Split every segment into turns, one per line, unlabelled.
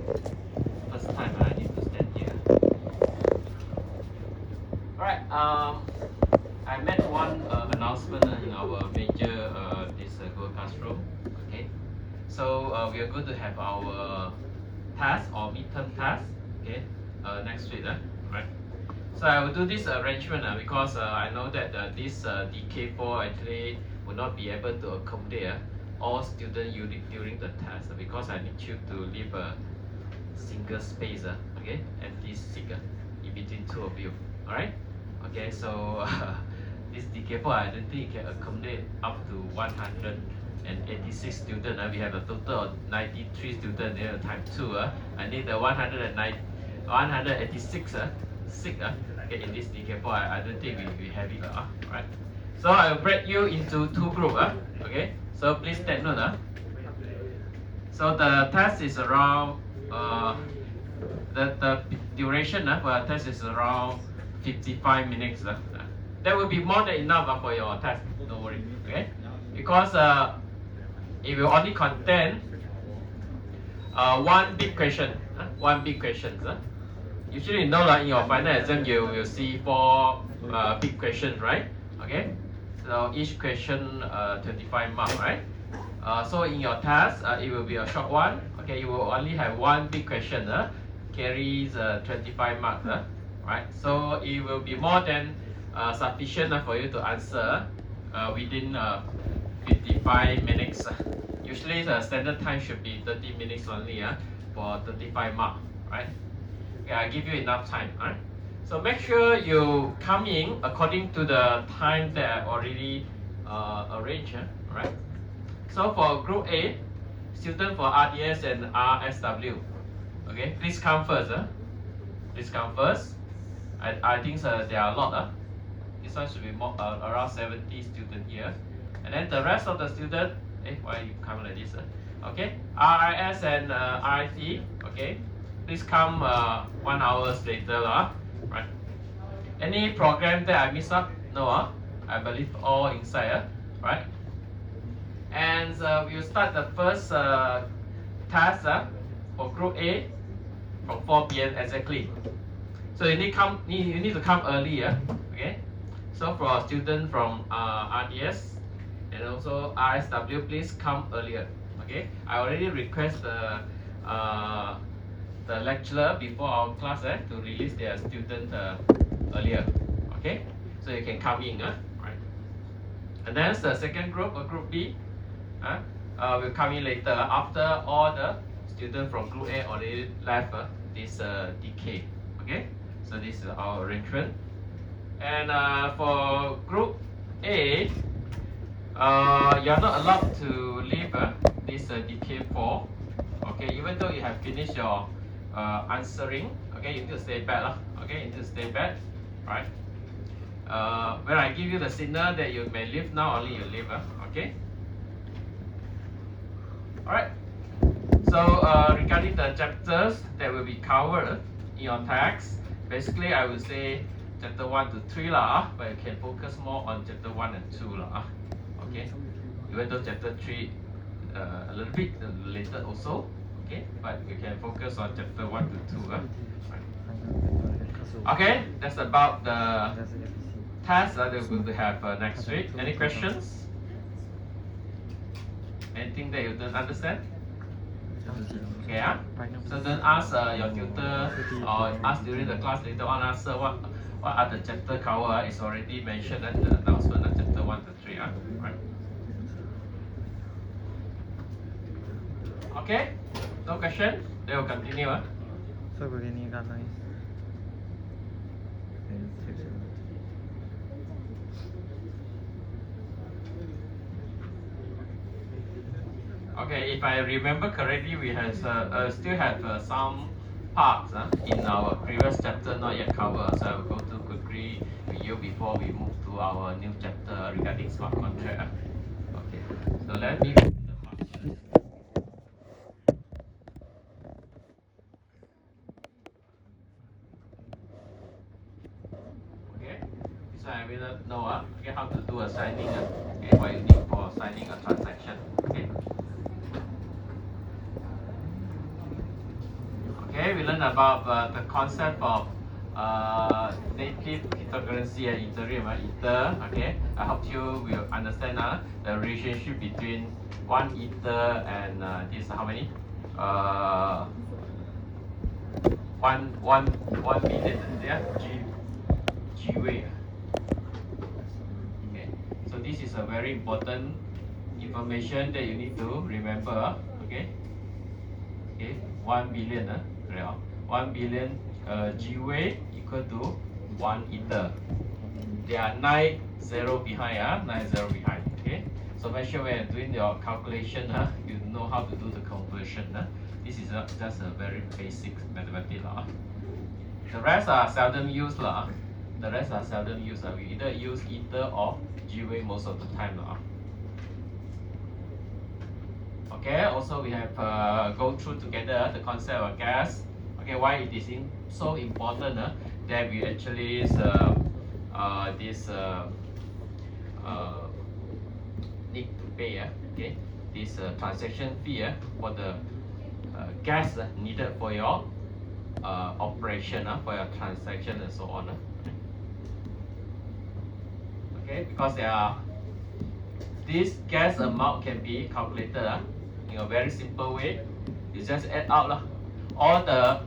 First time I need to stand here. Alright, I made one announcement in our major this Google Classroom. Okay, so we are going to have our task or midterm task. Okay, next week. Right. So I will do this arrangement because I know that this DK4 actually will not be able to accommodate all students during the test because I need you to leave a single space, okay, empty seat in between two of you. All right. Okay, so this DK4 I don't think it can accommodate up to 186 students. We have a total of 93 students here, time 2. I need the 186 sick okay, in this DK4. I don't think we have it. Right. So I will break you into two groups. Okay, so please take note. So the test is around the duration for the test is around 55 minutes. That will be more than enough for your test. Don't worry. Okay, because it will only contain one big question. One big question. Usually, you know, in your final exam, you will see 4 big questions, right? Okay, so each question 25 marks, right? So in your task, it will be a short one. Okay, you will only have one big question. Carries 25 marks. Right? So it will be more than sufficient for you to answer within 55 minutes. Usually the standard time should be 30 minutes only for 35 marks. Right? Okay, I give you enough time. Right? So make sure you come in according to the time that I already arranged. Right? So for group A, student for RDS and RSW. Okay, please come first. Please come first. I think there are a lot. This one should be more, around 70 students here. And then the rest of the students, why you come like this? Okay, RIS and RIT. Okay, please come 1 hour later. Right. Any program that I miss up? No. I believe all inside. Right. And we'll start the first task for group A from 4 p.m. exactly. So you need to come early. Okay. So for a student from RDS and also RSW, please come earlier. Okay. I already request the lecturer before our class to release their student earlier. Okay. So you can come in. Right. And then the second group, group B. Will come in later after all the students from group A already left this DK. Okay, so this is our arrangement. And for group A, you are not allowed to leave this DK4. Okay, even though you have finished your answering, okay, you need to stay back. Okay, you need to stay back, right? When I give you the signal that you may leave, now only you leave. Okay. Alright, so regarding the chapters that will be covered in your text, basically I will say chapter 1 to 3 but you can focus more on chapter 1 and 2 okay, even though chapter 3 a little bit later also, okay, but you can focus on chapter 1 to 2 right. Okay, that's about the task that we're going to have next week. Any questions? Anything that you don't understand? Okay, so don't ask your tutor or ask during the class later on. Ask what are the chapter cover. It's already mentioned in the announcement of chapter 1 to 3. Right. Okay, no question. They will continue.
So begini kan guys.
Okay, if I remember correctly, we have still have some parts in our previous chapter not yet covered. So I will go through quickly with you before we move to our new chapter regarding smart contract. Okay, so let me. Okay, so I will know okay, how to do a signing. Okay, what you need for signing a transaction. Okay. Okay, we learned about the concept of native cryptocurrency and Ethereum. Ether, okay, I hope you will understand the relationship between one Ether and this how many? One million, yeah, G way. Okay, so this is a very important information that you need to remember. Okay, 1 billion, 1 billion G way equal to 1 Ether. There are 9 zero behind, 9 zero behind. Okay, so make sure when you're doing your calculation, you know how to do the conversion. This is just a very basic mathematics. The rest are seldom used. The rest are seldom used. We either use Ether or G way most of the time. Okay, also we have go through together the concept of gas. Okay, why it is so important that we actually need to pay okay, this transaction fee for the gas needed for your operation, for your transaction and so on. Okay, because this gas amount can be calculated in a very simple way. You just add out all the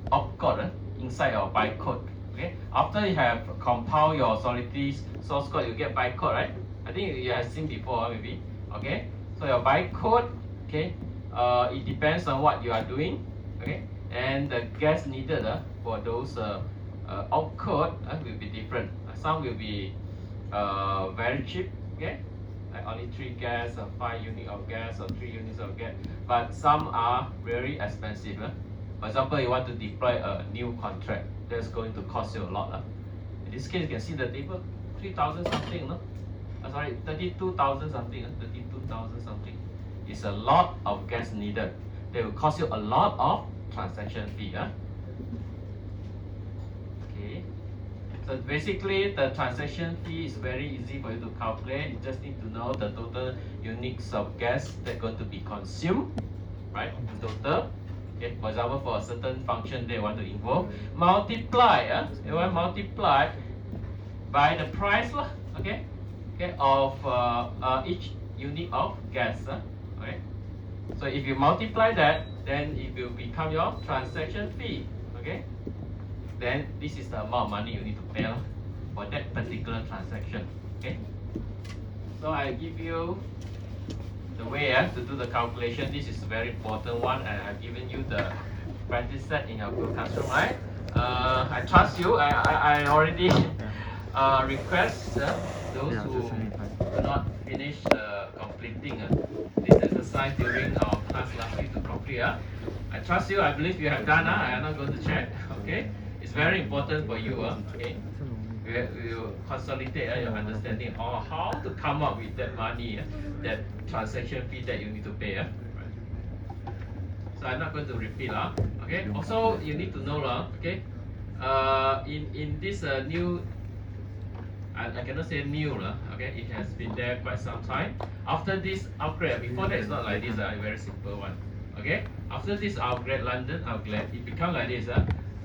opcode inside your bytecode. Okay, after you have compiled your Solidity source code, you get bytecode, right? I think you have seen before, maybe. Okay, so your bytecode, okay, it depends on what you are doing. Okay, and the gas needed for those opcode will be different. Some will be very cheap. Okay, like only 3 gas or 5 units of gas or 3 units of gas, but some are very expensive. For example, you want to deploy a new contract, that's going to cost you a lot. In this case, you can see the table, 3,000 something, no? Sorry, 32,000 something, 32,000 something. It's a lot of gas needed. They will cost you a lot of transaction fee. Okay. So basically, the transaction fee is very easy for you to calculate. You just need to know the total units of gas that's going to be consumed, right? In total. Okay. For example, for a certain function they want to invoke, multiply. They want to multiply by the price, okay, of each unit of gas. Okay. So if you multiply that, then it will become your transaction fee. Okay. Then this is the amount of money you need to pay for that particular transaction. Okay. So I give you the way to do the calculation. This is a very important one, and I've given you the practice set in your Google Classroom, right? I trust you. I already request those who do not finish completing this exercise during our class last week to complete. I trust you. I believe you have done. I'm not going to check. Okay. It's very important for you. Okay. We will consolidate your understanding on how to come up with that money, that transaction fee that you need to pay. So I'm not going to repeat. Okay. Also, you need to know, okay, in this new, I cannot say new, okay, it has been there quite some time. After this upgrade, before that it's not like this, a very simple one. Okay. After this upgrade, London upgrade, it becomes like this.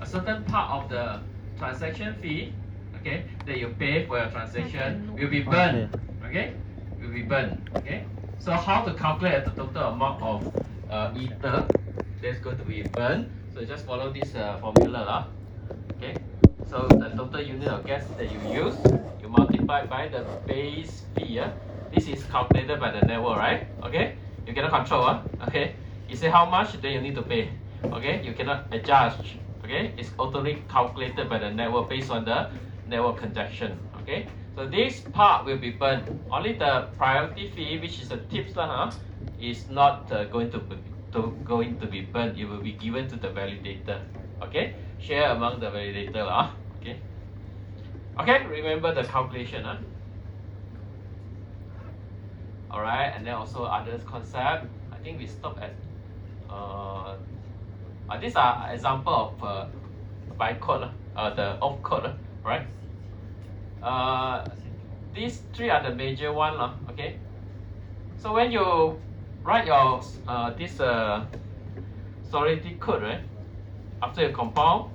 A certain part of the transaction fee, okay, that you pay for your transaction will be burned. Okay, will be burned. Okay, so how to calculate the total amount of Ether that's going to be burned? So just follow this formula. Okay, so the total unit of gas that you use, you multiply by the base fee. This is calculated by the network, right? Okay, you cannot control. Okay, you say how much, then you need to pay. Okay, you cannot adjust. Okay, it's totally calculated by the network based on the network congestion. Okay, so this part will be burned. Only the priority fee, which is the tips, is not going to be burned. It will be given to the validator. Okay, share among the validator. Okay. Okay, remember the calculation. All right, and then also other concept. I think we stop at. These are example of bytecode, the opcode, right? These 3 are the major one, okay? So when you write your this Solidity code, right? after you compile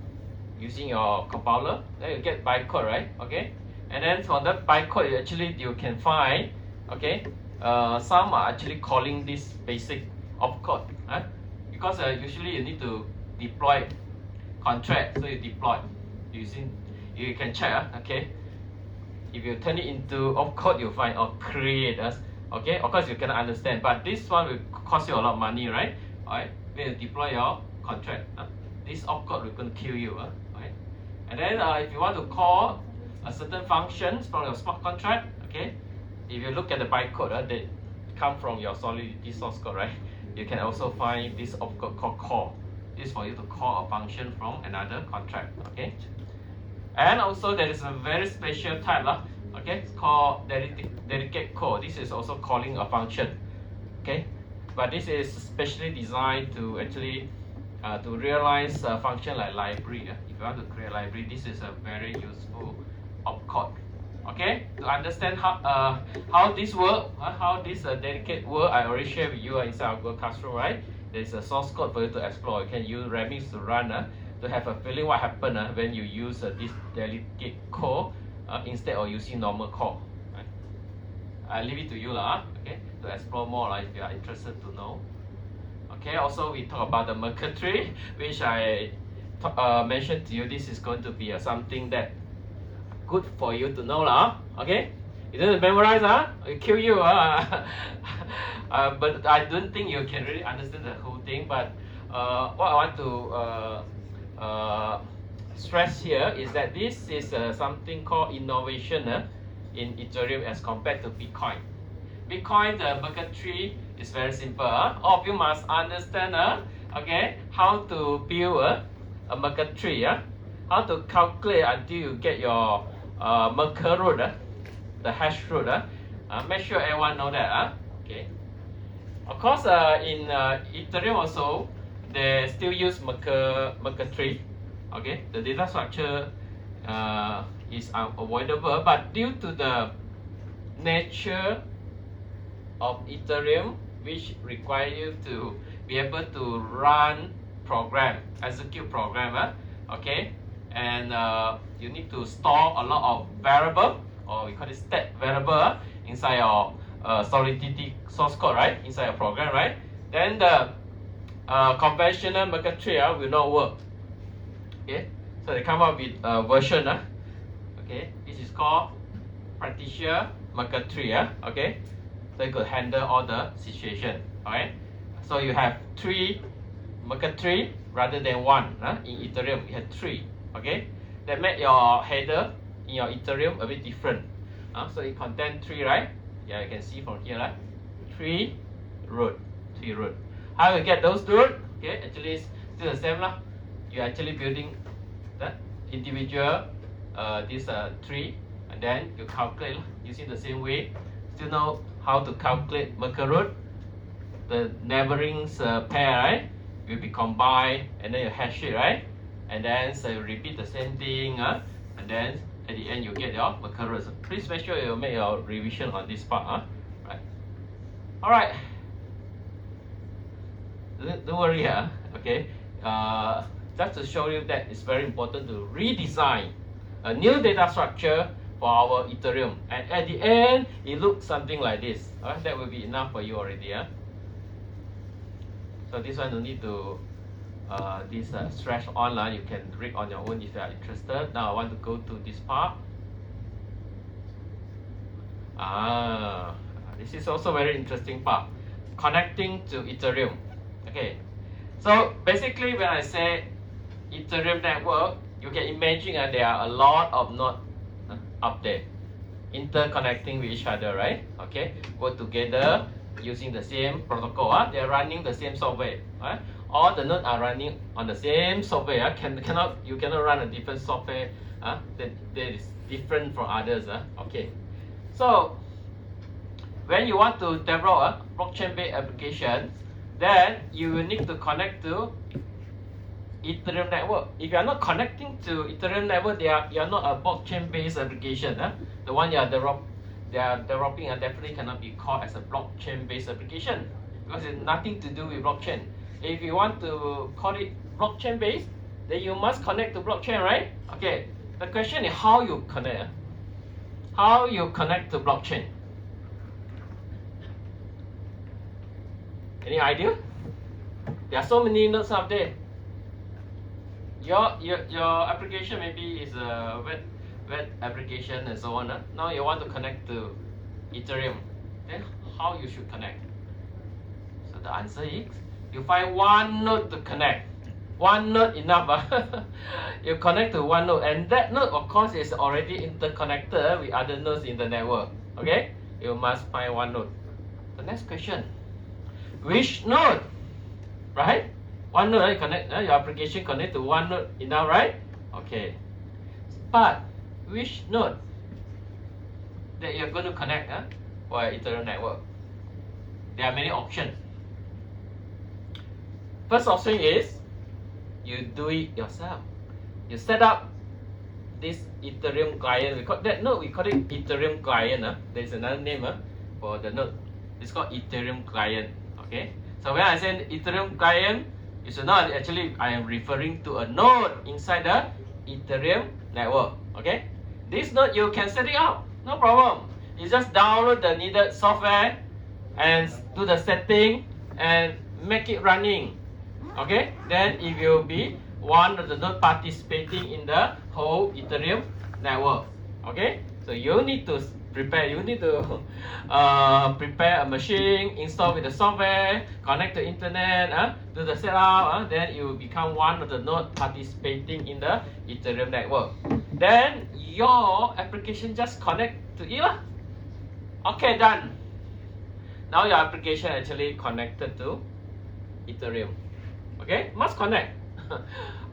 using your compiler, then you get bytecode, right? Okay, and then from that bytecode, you can find, okay, some are actually calling this basic opcode, because usually you need to deploy contract, so you deploy using, you can check, okay, if you turn it into opcode, you find or create us, okay, of course you cannot understand, but this one will cost you a lot of money, right? Alright, when you deploy your contract, this opcode will going to kill you, right? And then if you want to call a certain functions from your smart contract, okay, if you look at the bytecode, they come from your Solidity source code, right? You can also find this opcode called call. This is for you to call a function from another contract, okay? And also there is a very special type, okay, it's called dedicate call. This is also calling a function, okay? But this is specially designed to actually to realize a function like library. If you want to create a library, this is a very useful opcode. Okay, to understand how this work, how this dedicate work, I already shared with you inside our Google Classroom, right? There's a source code for you to explore. You can use Remix to run to have a feeling what happened when you use this dedicate call instead of using normal call. Right? I leave it to you, okay, to explore more if you are interested to know. Okay, also we talk about the Merkle tree, which I mentioned to you. This is going to be something that good for you to know, okay? You don't memorize, it kill you, but I don't think you can really understand the whole thing. But what I want to stress here is that this is something called innovation in Ethereum as compared to Bitcoin. Bitcoin, the Merkle tree is very simple. All of you must understand, okay, how to build a Merkle tree, how to calculate until you get your Merkle root, the hash root. Make sure everyone know that. Okay. Of course, in Ethereum also, they still use Merkle tree. Okay, the data structure is unavoidable, but due to the nature of Ethereum, which require you to be able to run program, execute program, okay, and you need to store a lot of variable, or we call it state variable, inside your Solidity source code, right, inside your program, right? Then the conventional Merkle tree will not work. Okay, so they come up with a version, okay, this is called Practitioner Merkle tree, okay, so you could handle all the situation. Okay, so you have 3 Merkle tree rather than 1. In Ethereum you have 3. Okay, that make your header in your Ethereum a bit different. So it contains 3, right? Yeah, you can see from here, right? 3 root. How you get those root? Okay, actually it's still the same, You're actually building the individual this tree, and then you calculate using the same way. Still know how to calculate Merkle root. The neighboring pair, right, will be combined, and then you hash it, right? And then so you repeat the same thing, and then at the end you get your Merkle root. So please make sure you make your revision on this part, right? All right. Don't worry, okay. Just to show you that it's very important to redesign a new data structure for our Ethereum, and at the end it looks something like this. That will be enough for you already. So this one no need to stretch on. You can read on your own if you are interested. Now I want to go to this part. This is also very interesting part. Connecting to Ethereum. Okay, so basically when I say Ethereum network, you can imagine there are a lot of nodes up there interconnecting with each other, right? Okay, work together using the same protocol. They are running the same software. Right? All the nodes are running on the same software. You cannot run a different software that is different from others. Okay, so when you want to develop a blockchain-based application, then you will need to connect to Ethereum network. If you are not connecting to Ethereum network, you are not a blockchain-based application. The one you are developing definitely cannot be called as a blockchain-based application, because it's nothing to do with blockchain. If you want to call it blockchain-based, then you must connect to blockchain, right? Okay, the question is how you connect. How you connect to blockchain? Any idea? There are so many nodes out there. Your application maybe is a web application and so on. Now you want to connect to Ethereum. Then how you should connect? So the answer is you find one node to connect. One node enough. You connect to one node, and that node of course is already interconnected with other nodes in the network. Okay, you must find one node. The next question, which node? Right? One node, right? Connect your application connect to one node enough, right? Okay. But which node that you're going to connect for Ethereum network? There are many options. First option is you do it yourself. You set up this Ethereum client. We call that node. We call it Ethereum client. There's another name for the node. It's called Ethereum client. Okay. So when I say Ethereum client, you should know actually I am referring to a node inside the Ethereum network. Okay. This node you can set it up. No problem. You just download the needed software and do the setting and make it running. Okay, then it will be one of the node participating in the whole Ethereum network. Okay, so you need to prepare. You need to prepare a machine, install with the software, connect to internet, do the setup. Then it will become one of the node participating in the Ethereum network. Then your application just connect to it. Okay, done. Now your application actually connected to Ethereum. Okay, must connect.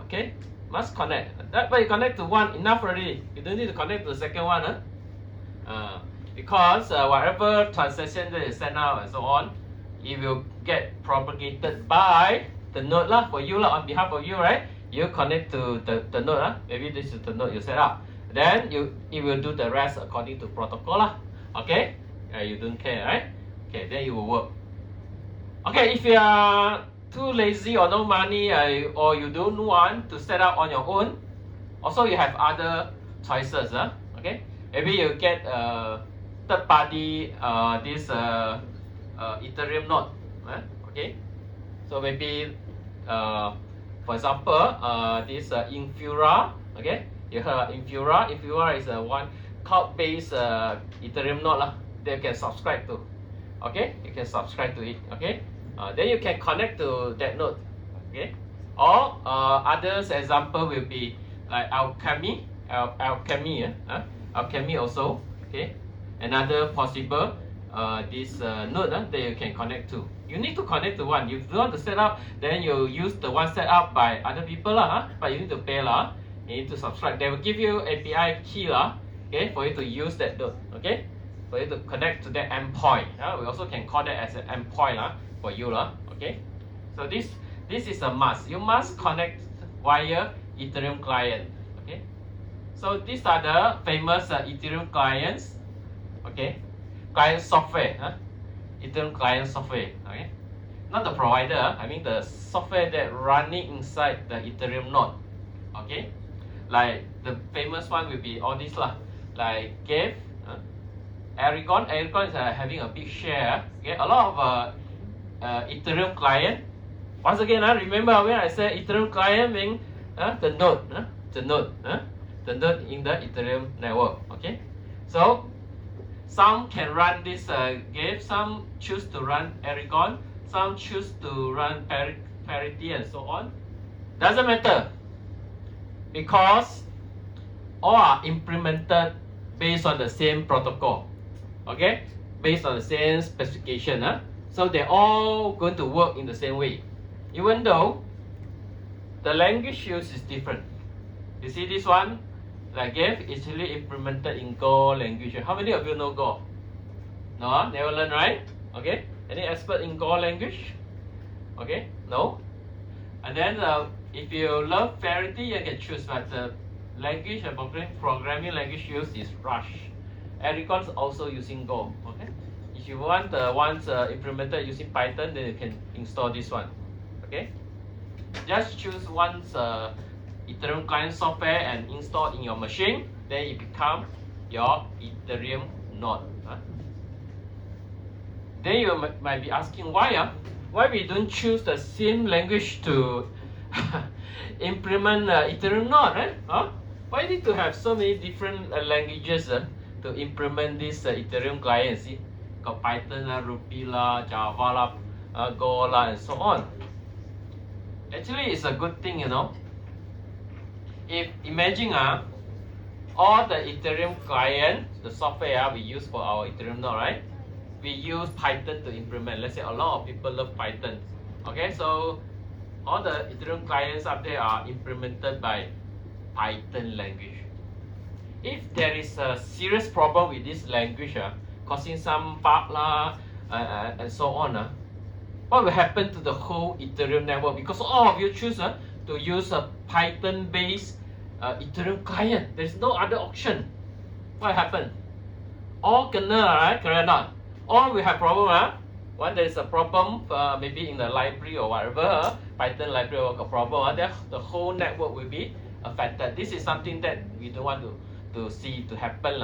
Okay, must connect. That way you connect to one enough already. You don't need to connect to the second one. Because whatever transaction that is sent out and so on, it will get propagated by the node for you on behalf of you, right? You connect to the node. Maybe this is the node you set up. Then it will do the rest according to protocol. Okay, you don't care, right? Okay, then it will work. Okay, if you are too lazy or no money or you don't want to set up on your own, also you have other choices. Okay, maybe you get third party this Ethereum node. Okay, so maybe for example this Infura. Okay, you heard Infura. Infura is one cloud-based Ethereum node that you can subscribe to. Okay, you can subscribe to it. Okay. Then you can connect to that node, okay? Or others example will be like Alchemy also, okay? Another possible this node that you can connect to. You need to connect to one. If you want to set up, then you use the one set up by other people but you need to pay You need to subscribe. They will give you API key okay, for you to use that node, okay? For you to connect to that endpoint. We also can call that as an endpoint for you, okay? So this is a must. You must connect via Ethereum client, okay? So these are the famous Ethereum clients, okay? Client software, Ethereum client software, okay? Not the provider, I mean the software that running inside the Ethereum node, okay? Like the famous one will be all these like Gave, Aragon. Aragon is having a big share. Okay, a lot of Ethereum client. Once again, remember when I said Ethereum client means the node, the node in the Ethereum network. Okay, so some can run this Gave, some choose to run Aragon, some choose to run Parity and so on. Doesn't matter, because all are implemented based on the same protocol. Okay, based on the same specification. So they're all going to work in the same way, even though the language used is different. You see this one, like Gave is really implemented in Go language. How many of you know Go? No, never learn, right? Okay, any expert in Go language? Okay, no. And then if you love Parity, you can choose, but the language and programming language used is Rush. Aragon is also using Go. Okay, if you want the ones implemented using Python, then you can install this one. Okay, just choose one's Ethereum client software and install in your machine, then it become your Ethereum node. Then you might be asking why we don't choose the same language to implement Ethereum node, right? Why need to have so many different languages to implement this Ethereum client? See, got Python, Ruby, Java, Go, and so on. Actually, it's a good thing, you know. If imagine all the Ethereum client, the software we use for our Ethereum node, right? We use Python to implement. Let's say a lot of people love Python. Okay, so all the Ethereum clients up there are implemented by Python language. If there is a serious problem with this language, causing some bug and so on, what will happen to the whole Ethereum network? Because all of you choose to use a Python-based Ethereum client. There's no other option. What happened? All kena, right? Correct or not? All will have problem. When there is a problem, maybe in the library or whatever, Python library or a problem, then the whole network will be affected. This is something that we don't want to see to happen.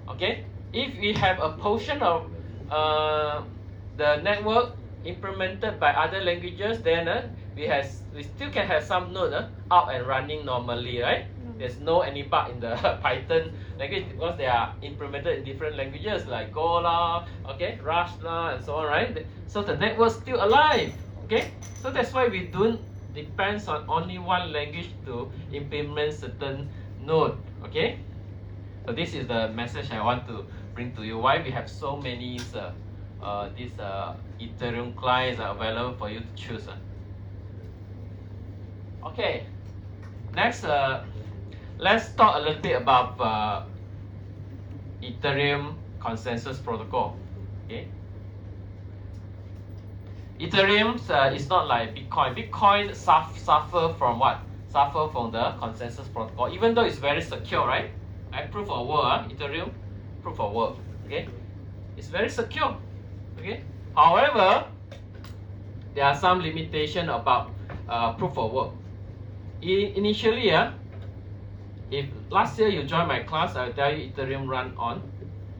Okay? If we have a portion of the network implemented by other languages, then we still can have some node up and running normally, right? There's no any bug in the Python language because they are implemented in different languages like Go okay, Rust and so on, right? So the network's still alive, okay? So that's why we don't depend on only one language to implement certain node, okay? So this is the message I want to bring to you. Why we have so many these Ethereum clients are available for you to choose. Okay, next let's talk a little bit about Ethereum consensus protocol. Okay, Ethereum is not like Bitcoin. Bitcoin suffer from what? Suffer from the consensus protocol. Even though it's very secure, right? Proof of work, Ethereum, proof of work. Okay, it's very secure. Okay. However, there are some limitation about proof of work. Initially, if last year you joined my class, I will tell you Ethereum run on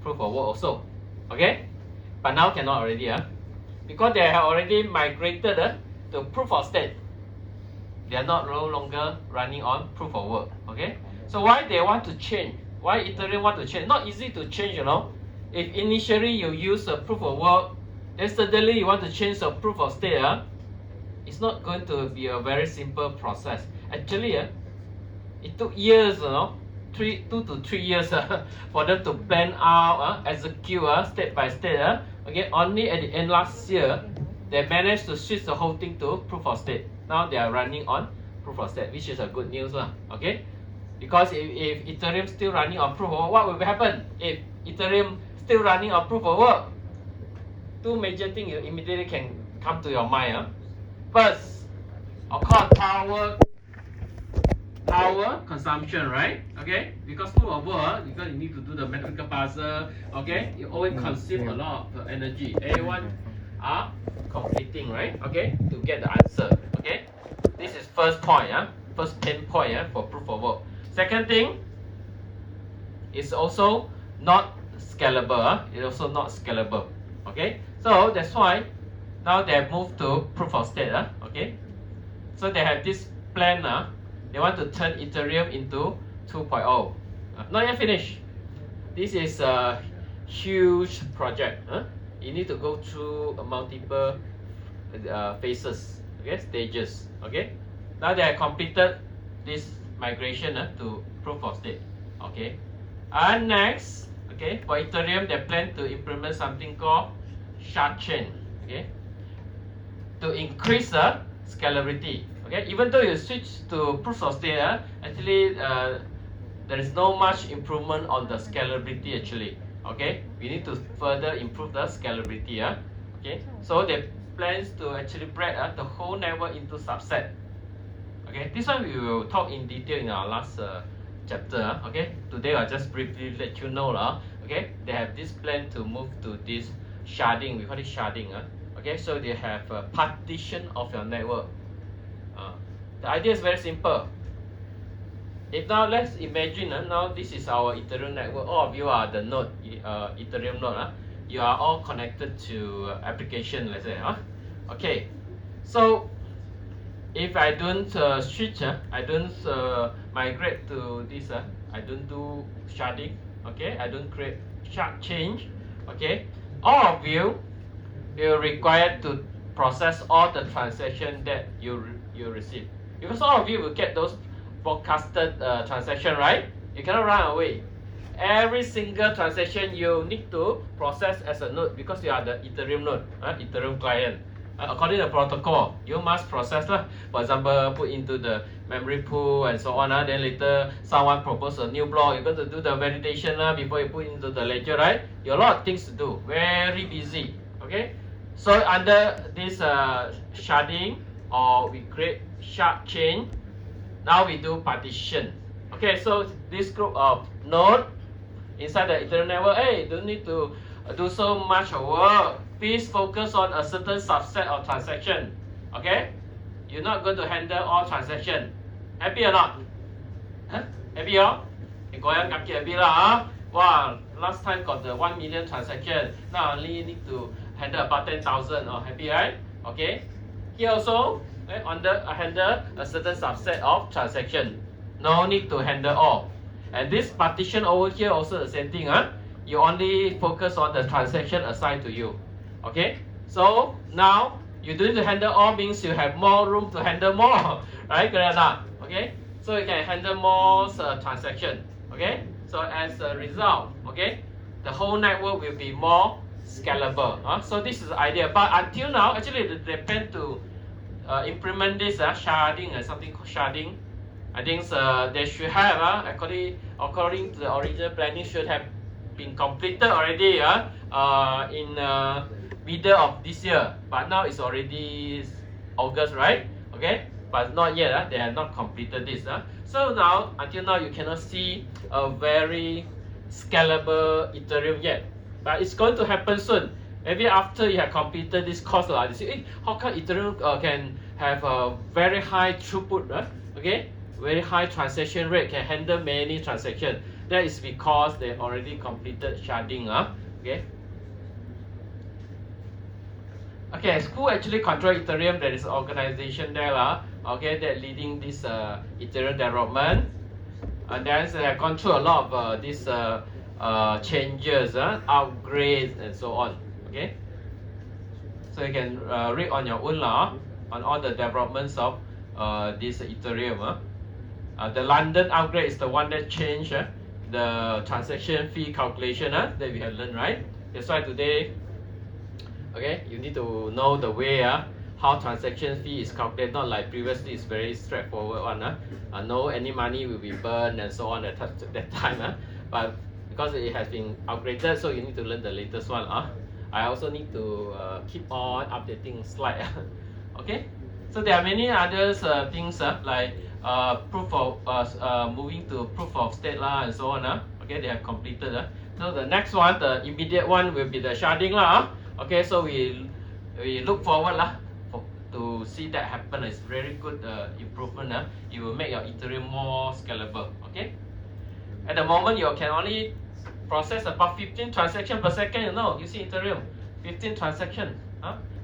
proof of work also. Okay, but now cannot already, because they have already migrated to proof of stake. They are no longer running on proof of work. Okay, so why they want to change? Why Ethereum want to change? Not easy to change, you know. If initially you use a proof of work, then suddenly you want to change the proof of stake, it's not going to be a very simple process. Actually, it took years, 2 to 3 years for them to plan out, execute step by step. Okay, only at the end last year, they managed to switch the whole thing to proof of stake. Now they are running on proof of stake, which is a good news, okay? Because if Ethereum still running on proof of work, what will happen if Ethereum still running on proof of work? Two major things you immediately can come to your mind. First, of course, power consumption, right? Okay, because proof of work, because you need to do the mathematical puzzle, okay, you always consume a lot of energy. Everyone are competing, right? Okay, to get the answer. Okay, this is first point, first pain point for proof of work. Second thing, it's also not scalable. It's also not scalable. Okay, so that's why now they have moved to proof of stake. Okay, so they have this plan. They want to turn Ethereum into 2.0. Not yet finished. This is a huge project. You need to go through multiple phases, okay, stages. Okay, now they have completed this migration to proof of stake. Okay, and next, okay, for Ethereum, they plan to implement something called shard chain. Okay, to increase the scalability. Okay, even though you switch to proof of stake, actually there is no much improvement on the scalability actually. Okay, we need to further improve the scalability. Okay, so they plans to actually break the whole network into subset. Okay, this one we will talk in detail in our last chapter. Okay, today I'll just briefly let you know. Okay, they have this plan to move to this sharding. We call it sharding. Okay, so they have a partition of your network. The idea is very simple. If now let's imagine now this is our Ethereum network. All of you are the node, Ethereum node. You are all connected to application, let's say. Okay, so if I don't switch, I don't migrate to this, I don't do sharding, okay, I don't create shard change, okay, all of you, you're required to process all the transaction that you receive, because all of you will get those forecasted transaction, right? You cannot run away. Every single transaction you need to process as a node, because you are the Ethereum node, Ethereum client. According to the protocol, you must process lah. For example, put into the memory pool and so on. Then later, someone propose a new block. You're going to do the validation before you put into the ledger, right? You have a lot of things to do. Very busy. Okay. So under this sharding, or we create shard chain. Now we do partition. Okay. So this group of node inside the Ethereum network, hey, don't need to do so much work. Please focus on a certain subset of transaction. Okay? You're not going to handle all transaction. Happy or not? Huh? Happy or? Happy lah. Wow, last time got the 1 million transaction. Now only need to handle about 10,000. Oh, happy, right? Okay. Here also, handle a certain subset of transaction. No need to handle all. And this partition over here also the same thing. You only focus on the transaction assigned to you. Okay, so now you don't need to handle all, means you have more room to handle more, right? Correct or not? Okay, so you can handle more transaction. Okay, so as a result, okay, the whole network will be more scalable. So this is the idea. But until now, actually, they plan to implement this sharding and something called sharding. I think they should have, according to the original planning, should have been completed already in middle of this year, but now it's already August, right? Okay, but not yet. They have not completed this. So now, until now, you cannot see a very scalable Ethereum yet, but it's going to happen soon. Maybe after you have completed this course, you see, hey, how come Ethereum can have a very high throughput? Okay, very high transaction rate, can handle many transactions. That is because they already completed sharding. Okay. Okay, who actually control Ethereum? There is an organization there, okay, that leading this Ethereum development, and then they have gone through a lot of these changes, upgrades, and so on. Okay, so you can read on your own on all the developments of this Ethereum. The London upgrade is the one that changed the transaction fee calculation that we have learned, right? That's why today, okay, you need to know the way how transaction fee is calculated. Not like previously, it's very straightforward one. No, any money will be burned and so on at that time. But because it has been upgraded, so you need to learn the latest one. I also need to keep on updating slide. Okay, so there are many others things like proof of moving to proof of stake and so on. Okay, they have completed. So the next one, the immediate one, will be the sharding Okay, so we look forward to see that happen. It's very good improvement. It will make your Ethereum more scalable. Okay. At the moment, you can only process about 15 transactions per second. You see Ethereum, 15 transactions.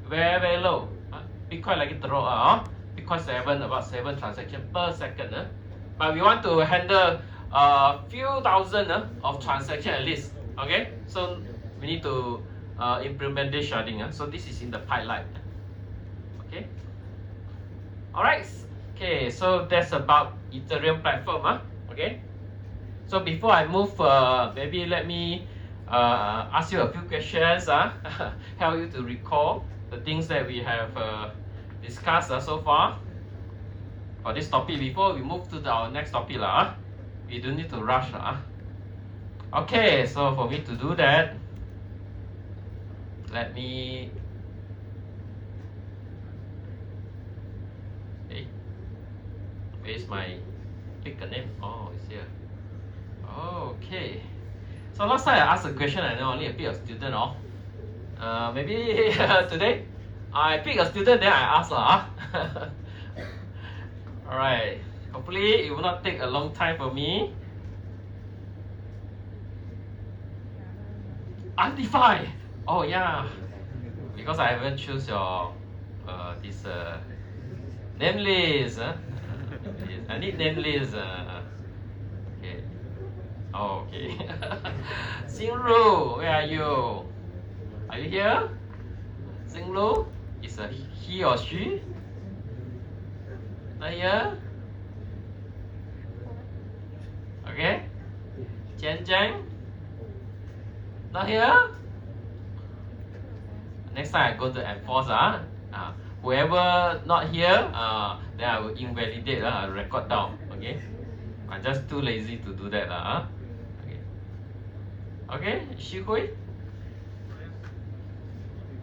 Very very low. Bitcoin like it draw. Bitcoin 7, about 7 transactions per second. But we want to handle a few thousand of transactions at least. Okay, so we need to implement this sharding. So this is in the pipeline. Okay. Alright. Okay, so that's about Ethereum platform. Okay. So before I move, maybe let me ask you a few questions. Help you to recall the things that we have discussed so far for this topic before we move to our next topic. We don't need to rush. Okay, so for me to do that, let me where's my pick a name? Oh, it's here. Okay, so last time I asked a question, I know only a bit of student. Maybe today I pick a student, then I ask. Alright, Hopefully it will not take a long time for me. Undefined. Oh yeah, because I haven't choose your this name list. Yes, I need name list. Okay. Oh, okay. Xingru, where are you? Are you here? Xingru, is a he or she? Not here. Okay. Chen Zhang, not here. Next time I go to enforce, whoever not here, then I will invalidate, I'll record down. Okay. I'm just too lazy to do that, Okay. Okay, Xi Hui.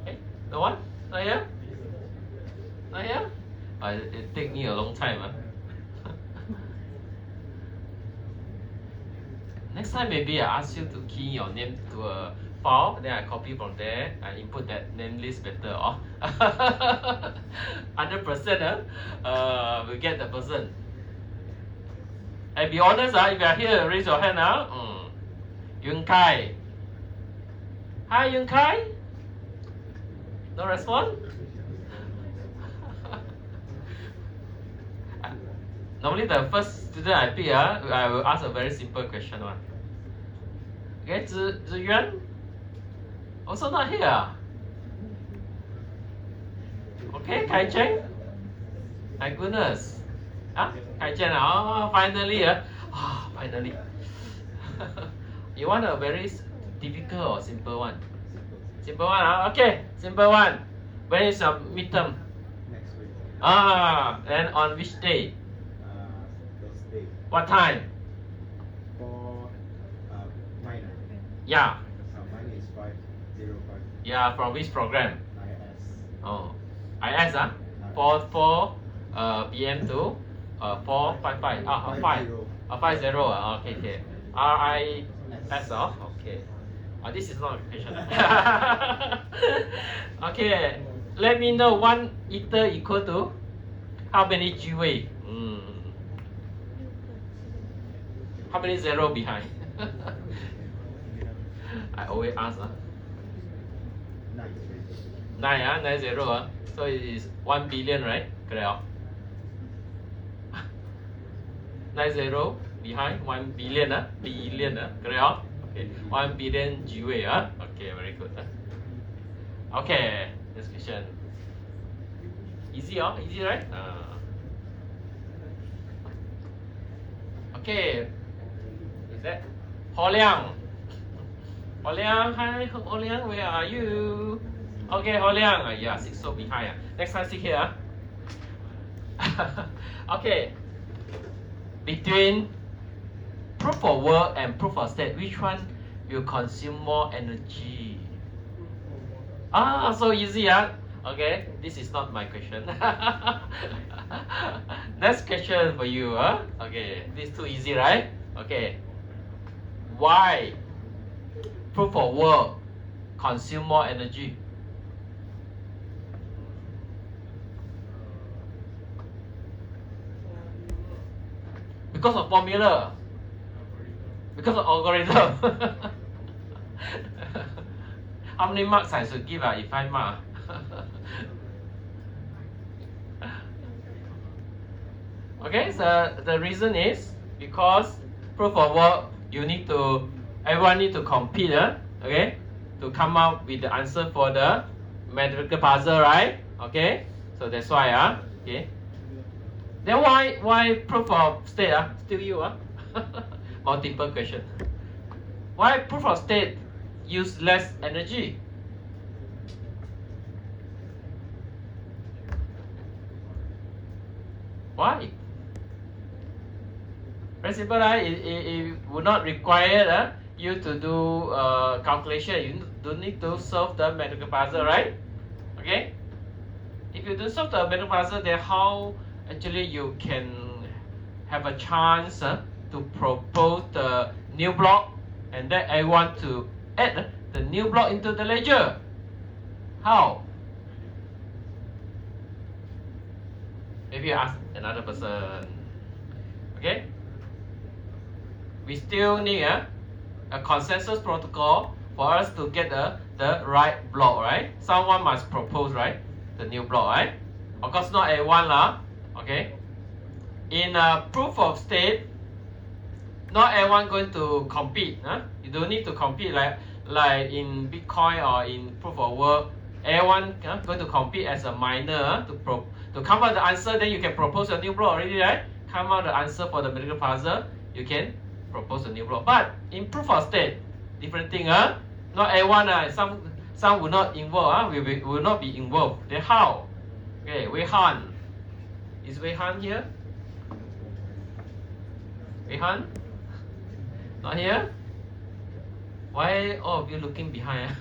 Okay, the one not here. Not here. It take me a long time, Next time maybe I ask you to key your name to a file, then I copy from there, I input that name list better. 100%, we get the person. And be honest, if you are here, raise your hand. Yun Kai. Hi, Yun Kai. No response? Normally the first student I pick, I will ask a very simple question one. Okay, Zhi Yuan, also not here. Okay, Kai Cheng. My goodness. Kai Cheng, finally, finally. You want a very difficult or simple one? Simple one, okay, simple one. When is your midterm?
Next week.
And on which day?
Thursday.
What time?
For minor.
Yeah.
Mine is 5:05.
Yeah, from which program?
IS.
Oh, IS, 4 p.m. to 4:55. 5. 50. Okay. RIS. Okay. This is not a question. Okay. Let me know 1 ether equal to how many G way? How many zero behind? I always ask. 9 0. So it is 1 billion, right? Correct. 9 0 behind 1 billion, correct? Okay, 1 billion G way, Okay, very good. Okay, next question. Easy, easy, right? Okay, is that Ho Liang? Ho Liang, hi, Ho Liang, where are you? Okay, Ho Liang, yeah, 6 so behind. Next time, sit here. Okay, between proof of work and proof of state, which one will consume more energy? So easy, Okay, this is not my question. Next question for you, Okay, this is too easy, right? Okay, why proof of work consume more energy? Because of formula. Because of algorithm. How many marks I should give if 5 marks? Okay, so the reason is because proof of work, everyone need to compete, okay, to come up with the answer for the mathematical puzzle, right? Okay, so that's why, okay. Then why proof of state, still you, multiple question. Why proof of state use less energy? Why? Very simple, right? It would not require you to do calculation. You don't need to solve the mathematical puzzle, right? Okay. If you don't solve the mathematical puzzle, then how actually you can have a chance to propose the new block, and then I want to add the new block into the ledger? How? Maybe you ask another person. Okay. We still need a consensus protocol for us to get the right block, right? Someone must propose, right? The new block, right? Of course, not everyone lah. Okay. In a proof of stake, not everyone going to compete. You don't need to compete like in Bitcoin or in proof of work. Everyone going to compete as a miner to come out the answer. Then you can propose a new block already, right? Come out the answer for the medical puzzle. You can propose a new block. But in proof of stake, different thing. Not everyone. Some will not involve. Will not be involved. Then how? Okay, Wei Han. Is Wei Han here? Wei Han? Not here? Why all of you looking behind?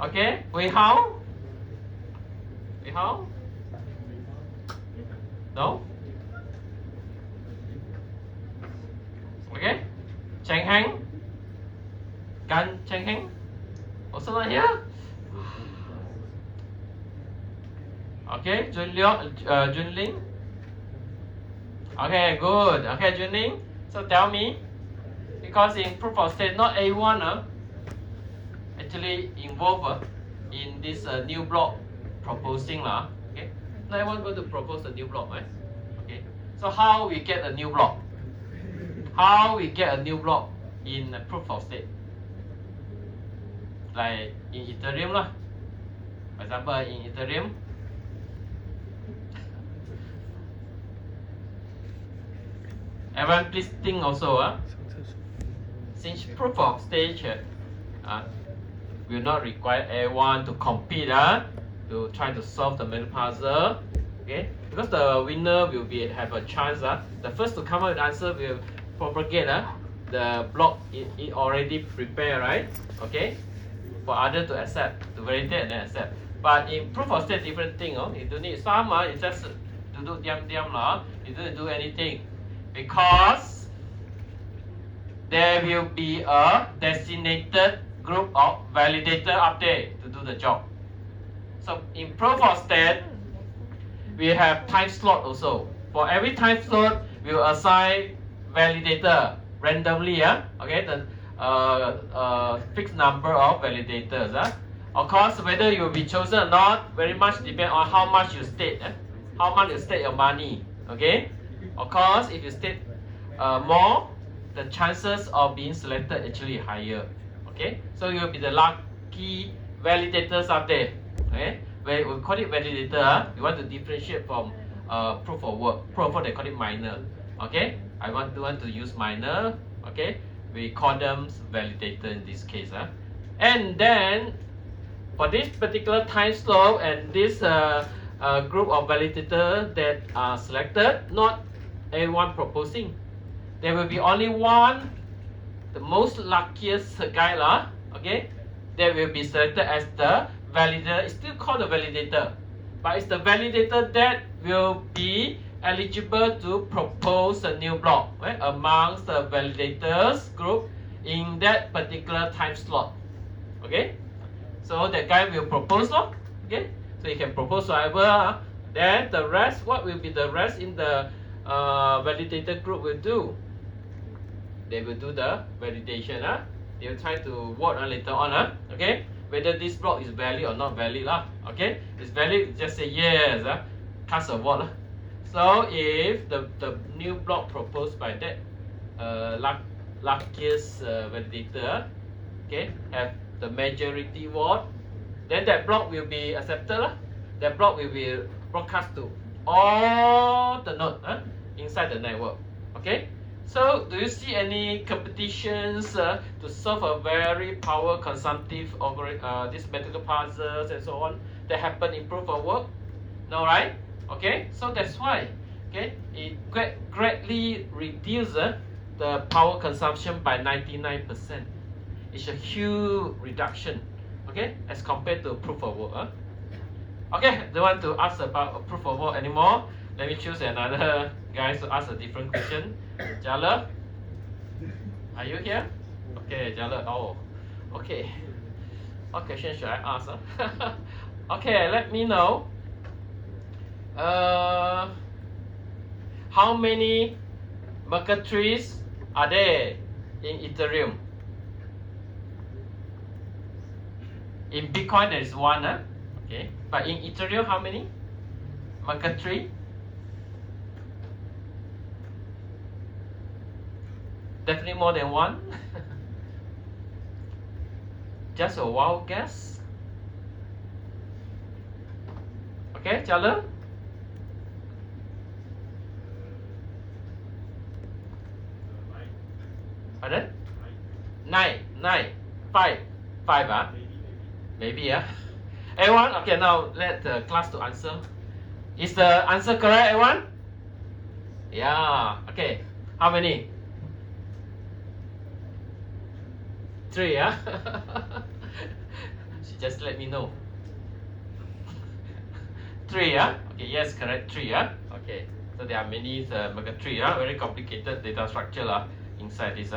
Okay, Wei Hao? Wei Hao? No? Okay, Cheng Heng? Gan Cheng Heng? Also not here? Okay, Jun Ling? Okay, good. Okay, Jun Ling. So tell me, because in proof of stake, not everyone actually involved in this new block proposing lah. Okay, not everyone going to propose a new block, right? Okay, so how we get a new block? How we get a new block in proof of stake? Like in Ethereum lah. For example, in Ethereum. Everyone please think also, since proof of stake will not require everyone to compete to try to solve the middle puzzle. Okay, because the winner will have a chance. The first to come up with answer will propagate the block it already prepared, right? Okay, for other to accept, to validate and then accept. But in proof of stake, different thing. You don't need some. It's just do diam lah. You don't do anything. Because there will be a designated group of validator up there to do the job. So in proof of stake, we have time slot also. For every time slot, we will assign validator randomly. Okay, the fixed number of validators. Of course, whether you will be chosen or not, very much depend on how much you stake. How much you stake your money. Okay. Of course, if you stake more, the chances of being selected actually higher. Okay, so you will be the lucky validators out there. Okay, we call it validator. We want to differentiate from proof of work. Proof of work, they call it miner. Okay, I want to use miner. Okay, we call them validator in this case. And then for this particular time slot and this group of validators that are selected, not everyone proposing. There will be only one, the most luckiest guy lah. Okay, that will be selected as the validator. It's still called the validator, but it's the validator that will be eligible to propose a new block, right, amongst the validators group in that particular time slot. Okay, so that guy will propose lah. Okay, so he can propose whatever. Then the rest, what will be the rest in the validator group will do? They will do the validation. They will try to vote later on. Okay, whether this block is valid or not valid lah. Okay, it's valid, just say yes. Cast a vote. So if the new block proposed by that luckiest validator, okay, have the majority vote, then that block will be accepted lah. That block will be broadcast to all the nodes inside the network. Okay, so do you see any competitions to solve a very power consumptive these medical puzzles and so on that happen in proof of work? No, right? Okay, so that's why it greatly reduces the power consumption by 99%. It's a huge reduction, okay, as compared to proof of work. Okay, don't want to ask about proof of work anymore. Let me choose another guy to ask a different question. Jala, are you here? Okay, Jala. Oh, okay. What question should I ask? Okay, let me know. how many Mercuries are there in Ethereum? In Bitcoin there is one, okay. But in Ethereum, how many Mercury? Definitely more than one. Just a wild guess. Okay, Chala? Pardon? 9, 5, maybe, yeah. Everyone, okay, now let the class to answer. Is the answer correct, everyone? Yeah, okay. How many? 3, yeah? She just let me know. 3, yeah? Okay, yes, correct, 3, yeah? Okay, so there are many Mercury, yeah? Very complicated data structure inside this,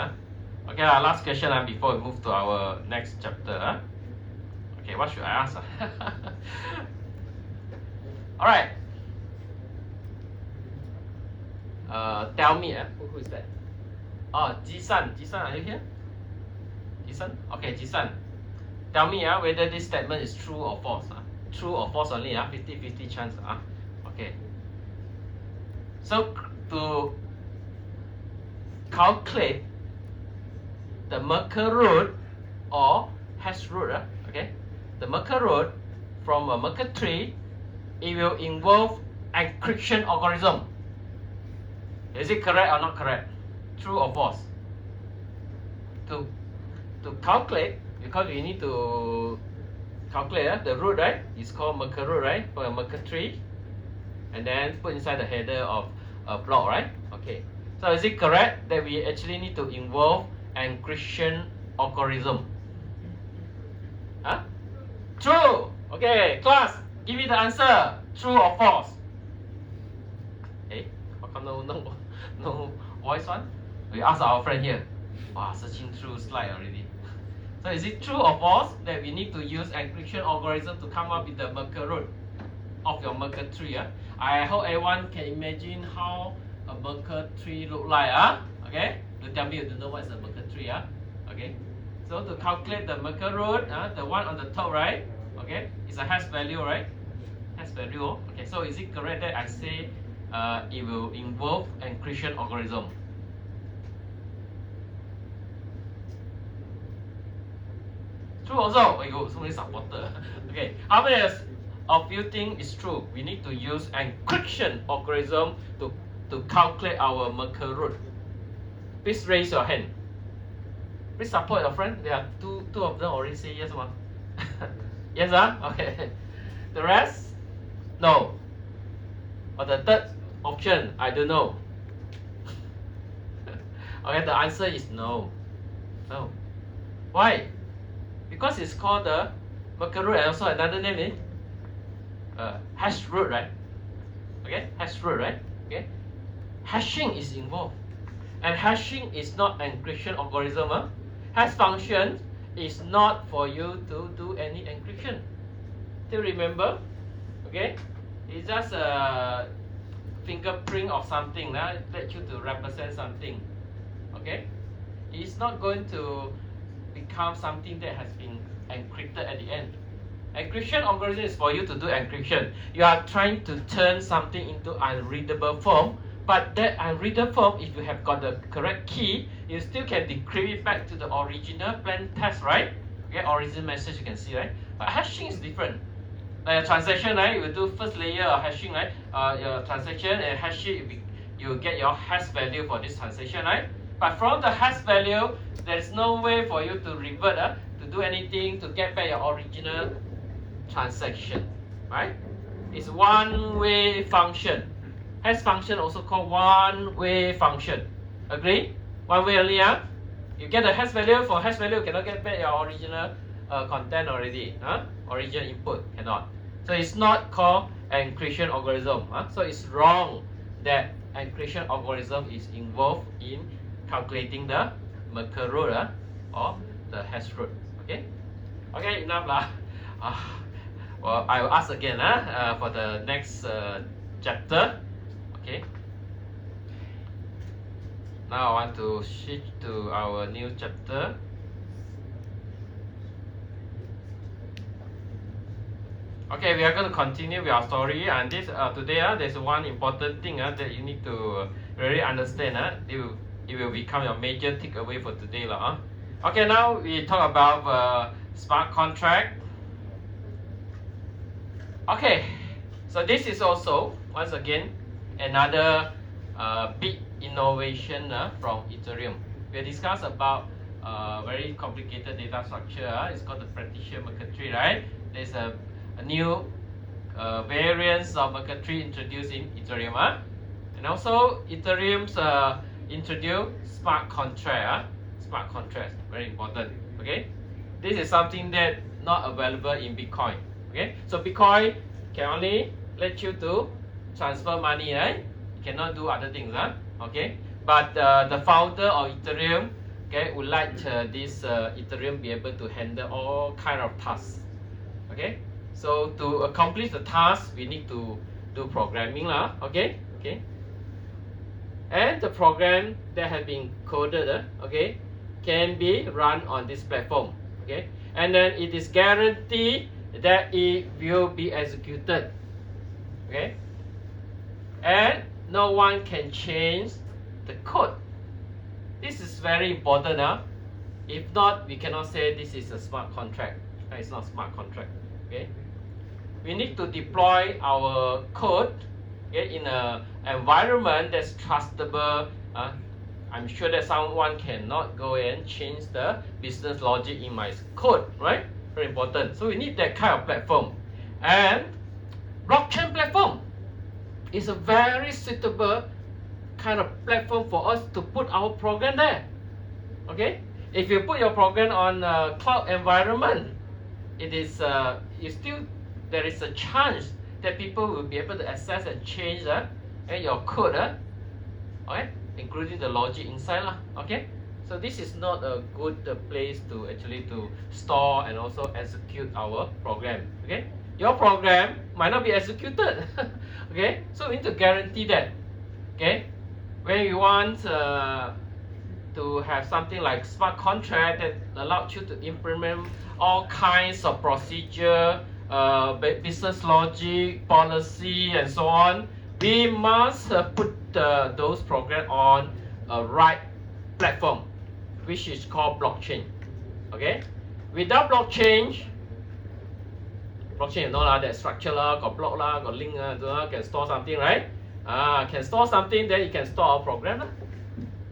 Okay, last question before we move to our next chapter. Okay, what should I ask? Alright. Tell me, who is that? Oh, Jisan. Jisan, are you here? Jisan? Okay, Jisan. Tell me whether this statement is true or false. True or false only, 50-50 chance. Okay. So, to calculate the Merkle root or hash root, okay? The Merkle root from a Merkle tree, it will involve encryption algorithm. Is it correct or not correct? True or false? To calculate, because we need to calculate the root, right? It's called Merkle root, right? For a Merkle tree, and then put inside the header of a block, right? Okay. So is it correct that we actually need to involve encryption algorithm? True. Okay, class, give me the answer. True or false? How come no voice one? We ask our friend here. Wow, searching through slide already. So is it true or false that we need to use encryption algorithm to come up with the Merkle root of your Merkle tree? I hope everyone can imagine how a Merkle tree look like. Okay? You tell me you don't know what is a Merkle tree. Okay? So to calculate the Merkle root, the one on the top, right? Okay? It's a hash value, right? Hash value. Okay, so is it correct that I say it will involve encryption algorithm? True also. We go so many supporter. Okay, how many of you think it's true? We need to use encryption algorithm to calculate our Merkle root. Please raise your hand. Please support your friend. There are two of them already say yes, one. Yes, okay. The rest, no. But the third option, I don't know. Okay, the answer is no. No. Why? Because it's called the Merkle root, and also another name is hash root, right? Okay, hash root, right? Okay, hashing is involved, and hashing is not encryption algorithm. Hash function is not for you to do any encryption. Still remember? Okay, it's just a fingerprint of something that let you to represent something. Okay, it's not going to become something that has been encrypted at the end. Encryption algorithm is for you to do encryption. You are trying to turn something into unreadable form, but that unreadable form, if you have got the correct key, you still can decrypt it back to the original plain text, right? Okay, original message you can see, right? But hashing is different. Like a transaction, right? You will do first layer of hashing, right? Your transaction and hash it, you will get your hash value for this transaction, right? But from the hash value, there is no way for you to revert, to do anything to get back your original transaction, right? It's one-way function. Hash function also called one-way function. Agree? One way only, You get the hash value. For hash value, you cannot get back your original content already. Original input cannot. So it's not called encryption algorithm. So it's wrong that encryption algorithm is involved in calculating the Merkle root or the hash root. Okay? Okay, enough lah. Well, I will ask again for the next chapter. Okay. Now I want to switch to our new chapter. Okay, we are going to continue with our story, and this today there's one important thing that you need to really understand. It will become your major takeaway for today. Okay, now we talk about smart contract. Okay, so this is also once again another big innovation from Ethereum. We discussed about very complicated data structure. It's called the partition Merkle tree, right? There's a new variants of Merkle tree introduced in Ethereum, and also Ethereum's introduced smart contract. Smart contracts, very important. Okay, this is something that not available in Bitcoin. Okay, so Bitcoin can only let you to transfer money, right? You cannot do other things, okay. But the founder of Ethereum, okay, would like this Ethereum be able to handle all kind of tasks. Okay, so to accomplish the task, we need to do programming, okay. And the program that has been coded, okay, can be run on this platform, okay. And then it is guaranteed that it will be executed, okay. And no one can change the code. This is very important. If not, we cannot say this is a smart contract. It's not a smart contract. Okay. We need to deploy our code, okay, in an environment that's trustable. I'm sure that someone cannot go and change the business logic in my code, right? Very important. So we need that kind of platform. And blockchain platform is a very suitable kind of platform for us to put our program there. Okay? If you put your program on a cloud environment, it is there is a chance that people will be able to access and change your code, okay, including the logic inside, okay. So this is not a good place to actually to store and also execute our program. Okay, your program might not be executed. Okay, so we need to guarantee that. Okay, when you want to have something like smart contract that allows you to implement all kinds of procedure, business logic, policy, and so on, we must put those programs on a right platform, which is called blockchain. Okay, without blockchain, you know that structure got block got link can store something, right? Can store something, then you can store our program.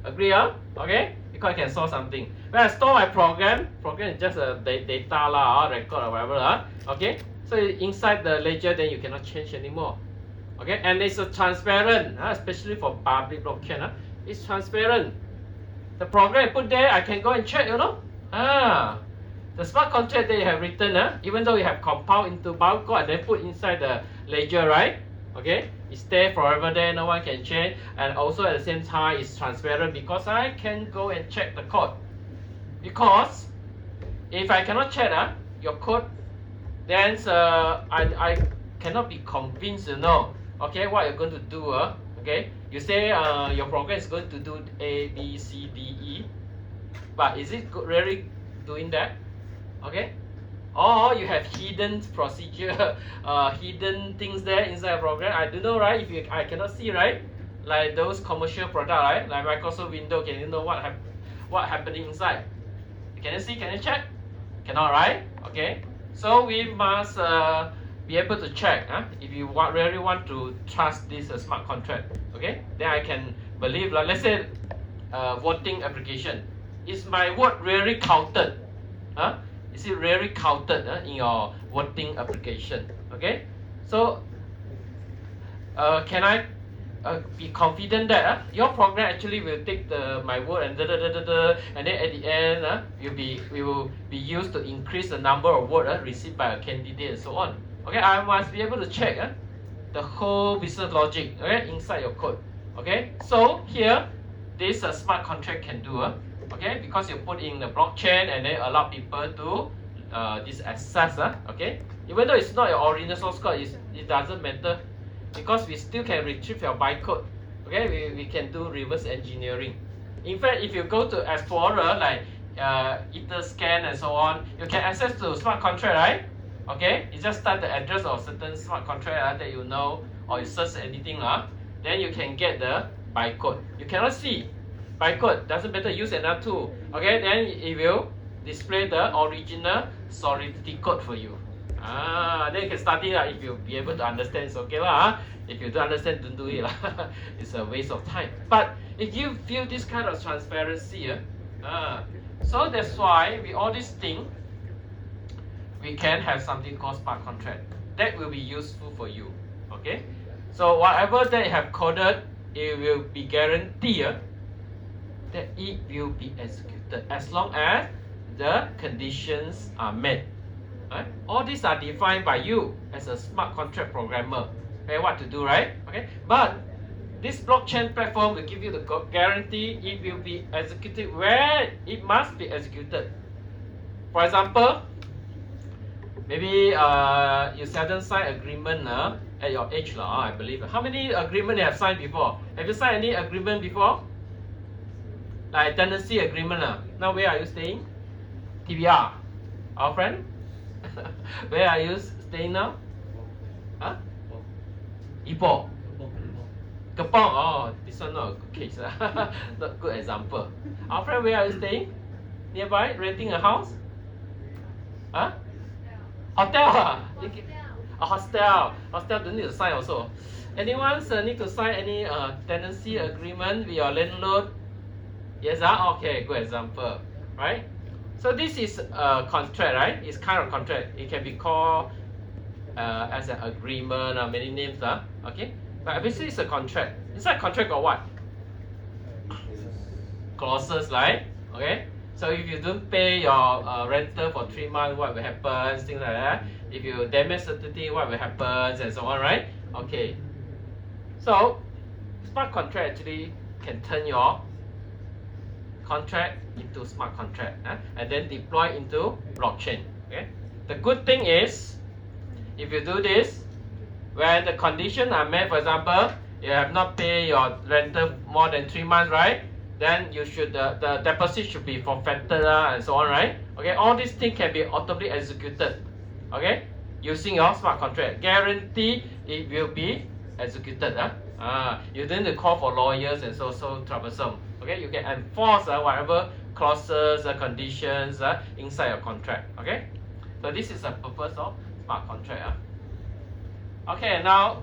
Agree? Okay, because I can store something. When I store my program is just a data record or whatever. Okay, so inside the ledger, then you cannot change anymore. Okay, and it's a transparent, especially for public blockchain. It's transparent. The program I put there, I can go and check, the smart contract that you have written, even though you have compiled into bytecode and then put inside the ledger, right? Okay, it's there forever there, no one can change, and also at the same time it's transparent because I can go and check the code. Because if I cannot check your code, then I cannot be convinced, okay, what you're going to do. Okay, you say your program is going to do A, B, C, D, E, but is it really doing that? Okay, or you have hidden procedure, hidden things there inside a program. I don't know, right? I cannot see, right? Like those commercial product, right? Like Microsoft Windows, can you know what happening inside? Can you see? Can you check? Cannot, right? Okay, so we must be able to check. If you really want to trust this smart contract, okay, then I can believe. Like let's say voting application, is my vote really counted? Is it really counted in your voting application? Okay, so can I be confident that your program actually will take my vote and and then at the end we will be used to increase the number of votes received by a candidate and so on. Okay, I must be able to check the whole business logic, okay, inside your code. Okay, so here this smart contract can do. Okay, because you put in the blockchain and then allow people to this access. Okay, even though it's not your original source code, it doesn't matter because we still can retrieve your bytecode. Okay, we can do reverse engineering. In fact, if you go to Explorer like Etherscan and so on, you can access to smart contract, right? Okay, you just type the address of certain smart contract that you know, or you search anything then you can get the bytecode. You cannot see bytecode, doesn't matter, use another tool. Okay, then it will display the original solidity code for you. Then you can study if you be able to understand, it's okay If you don't understand, don't do it It's a waste of time. But if you feel this kind of transparency, so that's why with all these things, we can have something called smart contract. That will be useful for you. Okay? So whatever that you have coded, it will be guaranteed that it will be executed as long as the conditions are met. Right? All these are defined by you as a smart contract programmer. Okay, what to do, right? Okay, but this blockchain platform will give you the guarantee it will be executed where it must be executed. For example, maybe you seldom sign agreement at your age I believe. How many agreement you have signed before? Have you signed any agreement before? Like tenancy agreement Now where are you staying? TBR. Our friend? Where are you staying now? Ipoh. Kepong. Oh, this one not a good case. Not good example. Our friend, where are you staying? Nearby? Renting a house? Hotel. A hostel. Hostel don't need to sign also. Anyone need to sign any tenancy agreement with your landlord? Yes, okay, good example. Right? So this is a contract, right? It's kind of contract. It can be called as an agreement or many names, okay? But basically it's a contract. Inside contract got what? Clauses, right? Okay? So if you don't pay your rental for 3 months, what will happen? Things like that. If you damage certain, what will happen? And so on, right? Okay. So smart contract actually can turn your contract into smart contract and then deploy into blockchain. Okay. The good thing is, if you do this, when the conditions are met, for example, you have not paid your rental more than 3 months, right? Then you should the deposit should be forfeited and so on, right? Okay, all these things can be automatically executed. Okay, using your smart contract, guarantee it will be executed. You don't need to call for lawyers and so troublesome. Okay, you can enforce whatever clauses, conditions inside your contract. Okay, so this is the purpose of smart contract. Okay, now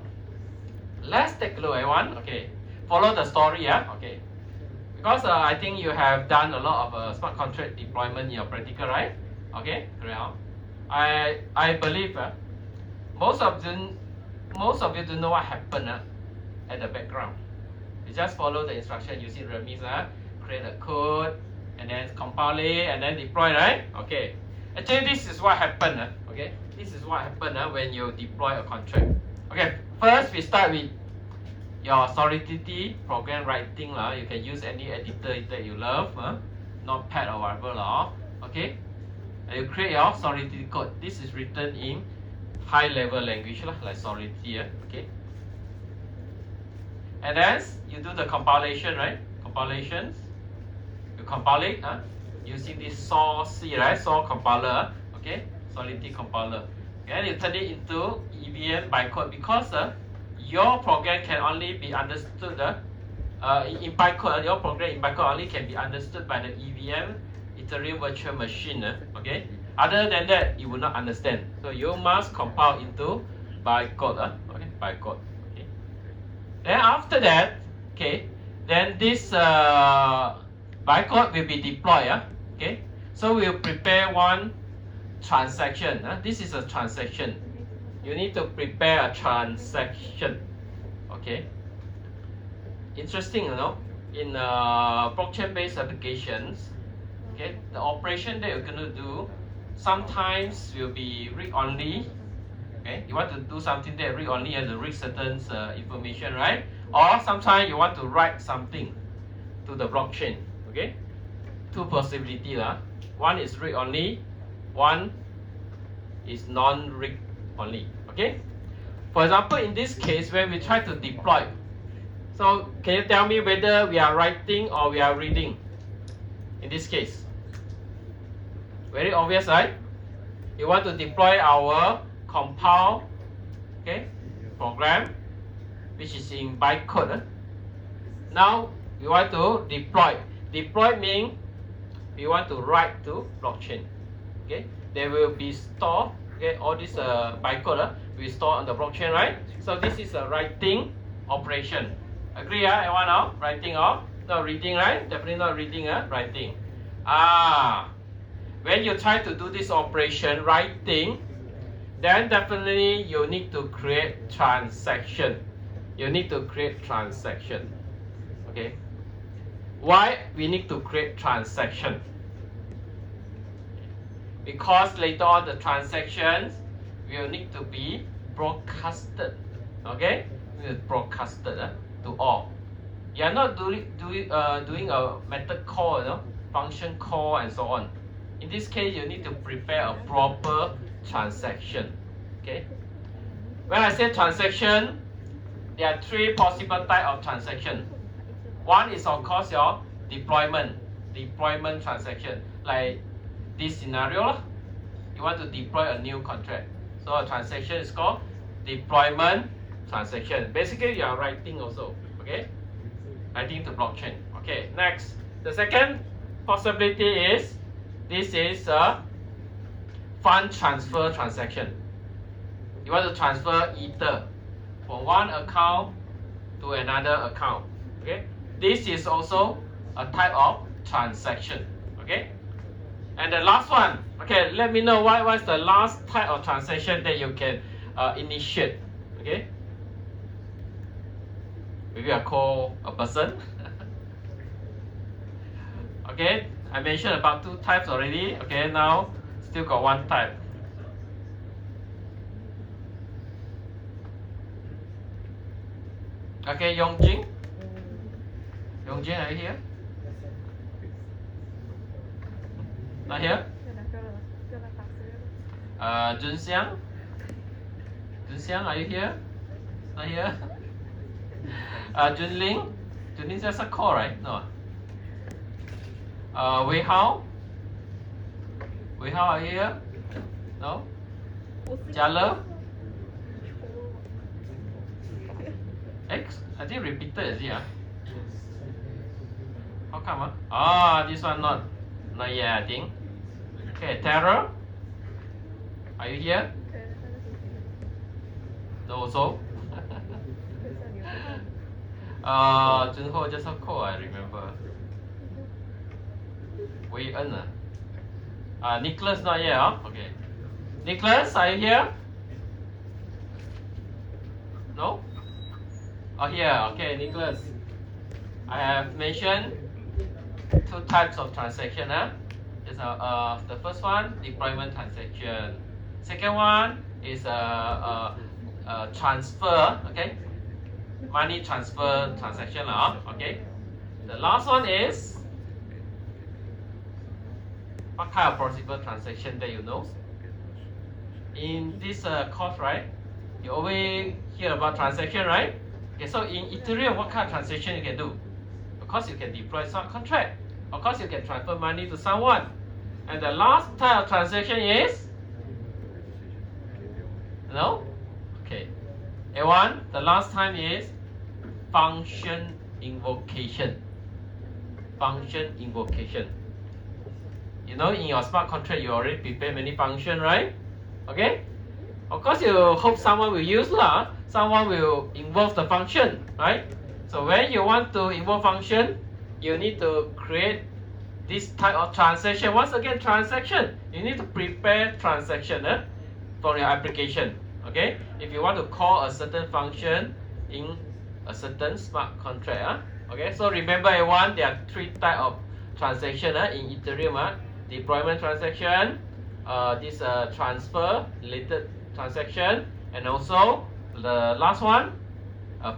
let's take a look at one. Okay, follow the story. Okay, because I think you have done a lot of smart contract deployment in your practical, right? Okay, I believe most of you don't know what happened at the background. You just follow the instruction using Remis, create a code and then compile it and then deploy, right? Okay. Actually, this is what happened. Okay, this is what happened when you deploy a contract. Okay, first we start with your Solidity program writing. You can use any editor that you love, Notepad or whatever. Okay, and you create your Solidity code. This is written in high level language like Solidity. Okay, and then you do the compilation, right? Compilations. You compile it using this SAW-C, right? SAW compiler. Okay, Solidity compiler. And you turn it into EVM bytecode because your program can only be understood in bytecode. Your program in bytecode only can be understood by the EVM, Ethereum Virtual Machine. Okay. Other than that, you will not understand. So you must compile into bytecode. Okay, bytecode. Okay. Then after that, okay, then this bytecode will be deployed. Okay. So we'll prepare one transaction. This is a transaction. You need to prepare a transaction. Okay. Interesting, in blockchain-based applications, okay, the operation that you're gonna do sometimes will be read-only. Okay, you want to do something that read-only and read certain information, right? Or sometimes you want to write something to the blockchain. Okay, two possibilities. One is read-only, one is non-read only. Okay, for example, in this case, when we try to deploy, So can you tell me whether we are writing or we are reading in this case? Very obvious, right? You want to deploy our compile, okay, program, which is in bytecode. Now we want to deploy. Deploy means we want to write to blockchain. Okay, they will be stored. Okay, all this bytecode we store on the blockchain, right? So this is a writing operation. Agree, everyone now? Writing or not reading, right? Definitely not reading, writing. When you try to do this operation, writing, then definitely you need to create transaction. You need to create transaction. Okay. Why we need to create transaction? Because later on the transactions will need to be broadcasted. Okay, broadcasted to all. You are not doing a method call, function call and so on. In this case, you need to prepare a proper transaction. Okay. When I say transaction, there are three possible types of transaction. One is of course your deployment transaction. Like this scenario, you want to deploy a new contract. So a transaction is called deployment transaction. Basically, you are writing also. Okay, writing to blockchain. Okay. Next, the second possibility is this is a fund transfer transaction. You want to transfer Ether from one account to another account. Okay, this is also a type of transaction. Okay, and the last one. Okay, let me know what's the last type of transaction that you can initiate. Okay, maybe I call a person. Okay, I mentioned about two types already. Okay, now still got one type. Okay, Yongjin. Yongjin, are you here? Not here? Junxiang? Junxiang, are you here? Not here? Junling? Junling's just a call, right? No. Wei Hao? Wei Hao, are you here? No? Jia X? I think repeated, is it? How come? This one not yet, I think. Okay, Terror? Are you here? No, also? Junho just a call, I remember. Wei En. Nicholas not here, Okay. Nicholas, are you here? No? Oh, here. Okay, Nicholas. I have mentioned two types of transaction. The first one, deployment transaction. Second one is transfer. Okay, money transfer transaction. Okay. The last one is what kind of possible transaction that you know? In this course, right? You always hear about transaction, right? Okay, so in Ethereum, what kind of transaction you can do? Of course, you can deploy smart contract. Of course, you can transfer money to someone. And the last type of transaction is? No? Okay. A1, the last time is function invocation. Function invocation. You know, in your smart contract, you already prepare many functions, right? Okay? Of course, you hope someone will use someone will invoke the function, right? So when you want to invoke function, you need to create this type of transaction. Once again, transaction. You need to prepare transaction for your application. Okay? If you want to call a certain function in a certain smart contract. Okay? So remember everyone, there are three types of transaction in Ethereum. Deployment transaction, this transfer related transaction, and also the last one,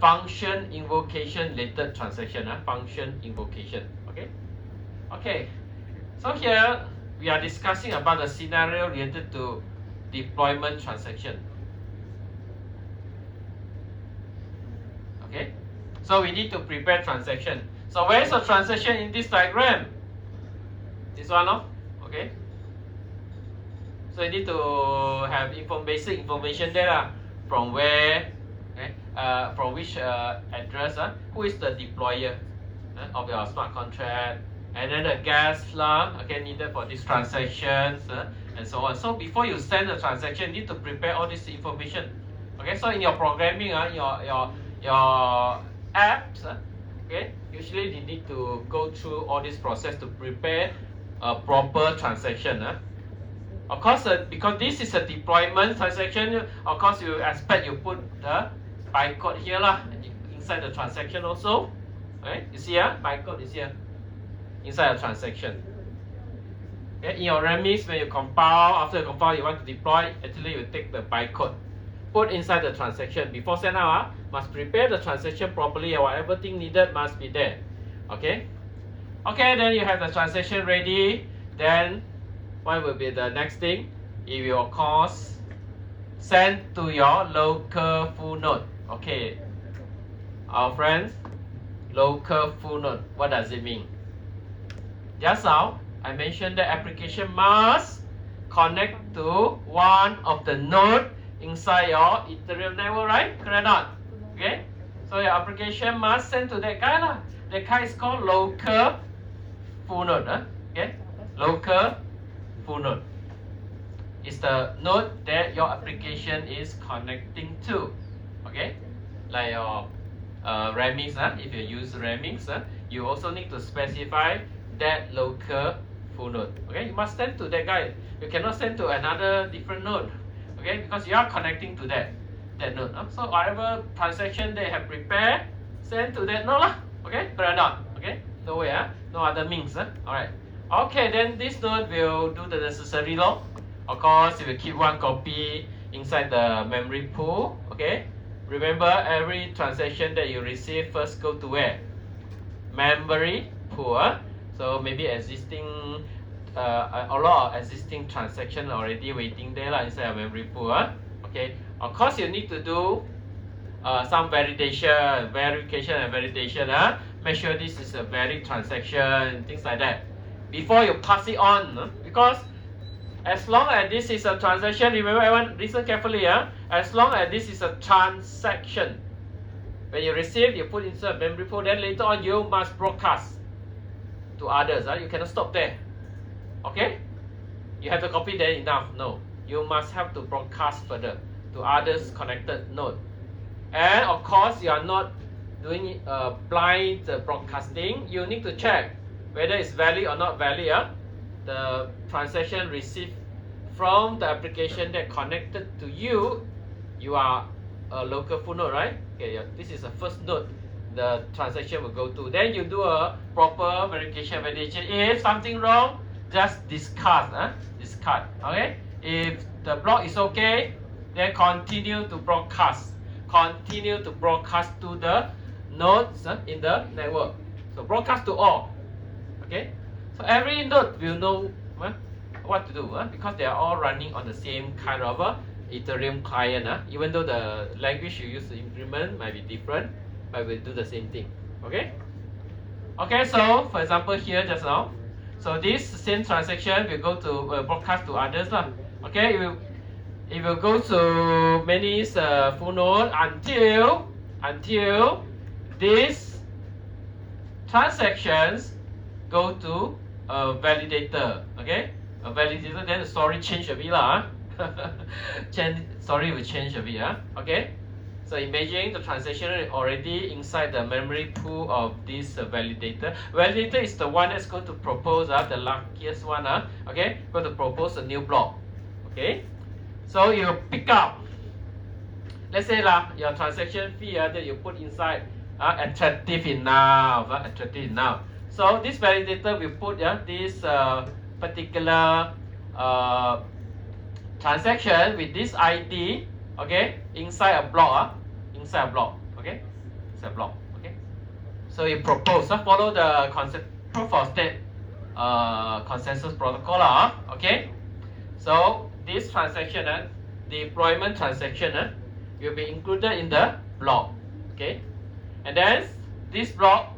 function invocation related transaction. Function invocation. Okay. Okay. So here we are discussing about the scenario related to deployment transaction. Okay. So we need to prepare transaction. So where is the transaction in this diagram? This one, no? Okay. So you need to have basic information there, from where, okay, from which address, who is the deployer of your smart contract, and then the gas okay, needed for these transactions, and so on. So before you send the transaction, you need to prepare all this information. Okay, so in your programming, your apps, okay, usually you need to go through all this process to prepare a proper transaction. Of course, because this is a deployment transaction, of course you expect you put the bytecode here inside the transaction also. Okay, you see bytecode is here inside a transaction. Okay, in your remix, when you compile, after you compile, you want to deploy, actually you take the bytecode, put inside the transaction. Before send out, must prepare the transaction properly, or whatever thing needed must be there. Okay, okay, then you have the transaction ready. Then what will be the next thing? It will, of course, send to your local full node. Okay, our friends, local full node, what does it mean? Just now, I mentioned the application must connect to one of the node inside your Ethereum network, right? Correct or not? Okay, so your application must send to that guy. That guy is called local full node. Okay, local full node is the node that your application is connecting to. Okay, like your Remix. If you use Remix, you also need to specify that local full node. Okay, you must send to that guy. You cannot send to another different node. Okay, because you are connecting to that node. So whatever transaction they have prepared, send to that node. Okay, correct or not? Okay, no way. No other means. Alright. Okay, then this node will do the necessary law. Of course, it will keep one copy inside the memory pool. Okay, remember every transaction that you receive first go to where? Memory pool. So maybe existing a lot of existing transaction already waiting there inside a memory pool. Okay, of course you need to do some verification and validation. Make sure this is a valid transaction, things like that, before you pass it on. Because as long as this is a transaction, remember everyone listen carefully. As long as this is a transaction, when you receive, you put inside a memory pool, then later on you must broadcast to others. You cannot stop there. Okay, you have to copy there enough? No, you must have to broadcast further to others connected node. And of course, you are not doing blind broadcasting. You need to check whether it's valid or not valid. The transaction received from the application that connected to you. You are a local full node, right? Okay, this is the first node the transaction will go to. Then you do a proper verification validation. If something wrong, just discard. Discard. Okay. If the block is okay, then continue to broadcast. Continue to broadcast to the nodes in the network. So broadcast to all. Okay. So every node will know what to do because they are all running on the same kind of Ethereum client. Even though the language you use to implement might be different, but we'll do the same thing. Okay. Okay. So for example here just now, so this same transaction will go to broadcast to others. Okay. It will go to many full node until these transactions go to a validator. Okay, a validator, then the story change a bit story will change a bit. Okay, so imagine the transaction already inside the memory pool of this validator. Validator is the one that's going to propose the luckiest one. Okay, going to propose a new block. Okay, so you pick up, let's say your transaction fee that you put inside attractive enough. So this validator will put this particular transaction with this ID, okay, inside a block. Okay, inside a block. Okay, so you propose follow the proof of stake consensus protocol. Okay, so this transaction, deployment transaction, will be included in the block. Okay, And then this block,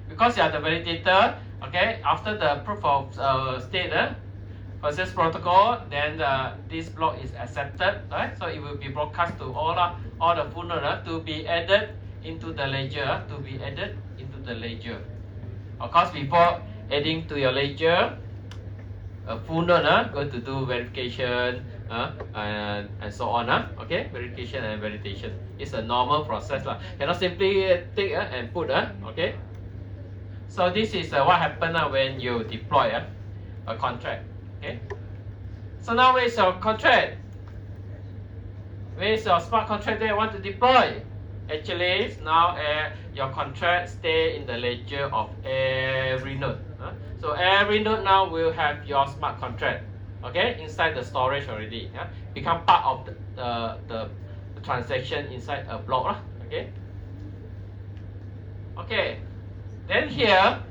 because you are the validator, okay, after the proof of state process protocol, then this block is accepted, right? So it will be broadcast to all the full node to be added into the ledger, Of course, before adding to your ledger, a full node going to do verification and so on, okay, verification and validation. It's a normal process Cannot simply take and put, okay. So this is what happens when you deploy a contract. Okay. So now where is your contract? Where is your smart contract that you want to deploy? Actually, now your contract stay in the ledger of every node. So every node now will have your smart contract. Okay, inside the storage already. Become part of the transaction inside a block. Okay. Okay. Then here,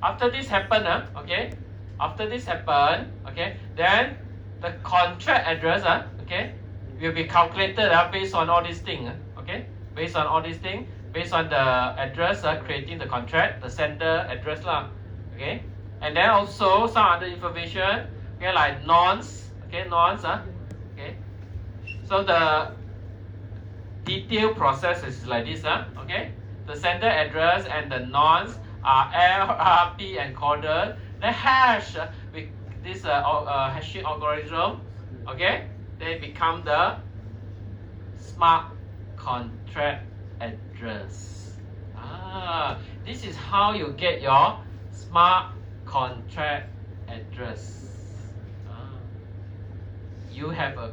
after this happen, okay. After this happen, okay, then the contract address, okay, will be calculated based on all these things, okay, based on all these things, based on the address creating the contract, the sender address okay, and then also some other information, okay, like nonce, okay, okay. So the detailed process is like this, okay. The sender address and the nonce are LRP encoded. The hash with this hashing algorithm, okay, they become the smart contract address. This is how you get your smart contract address. You have a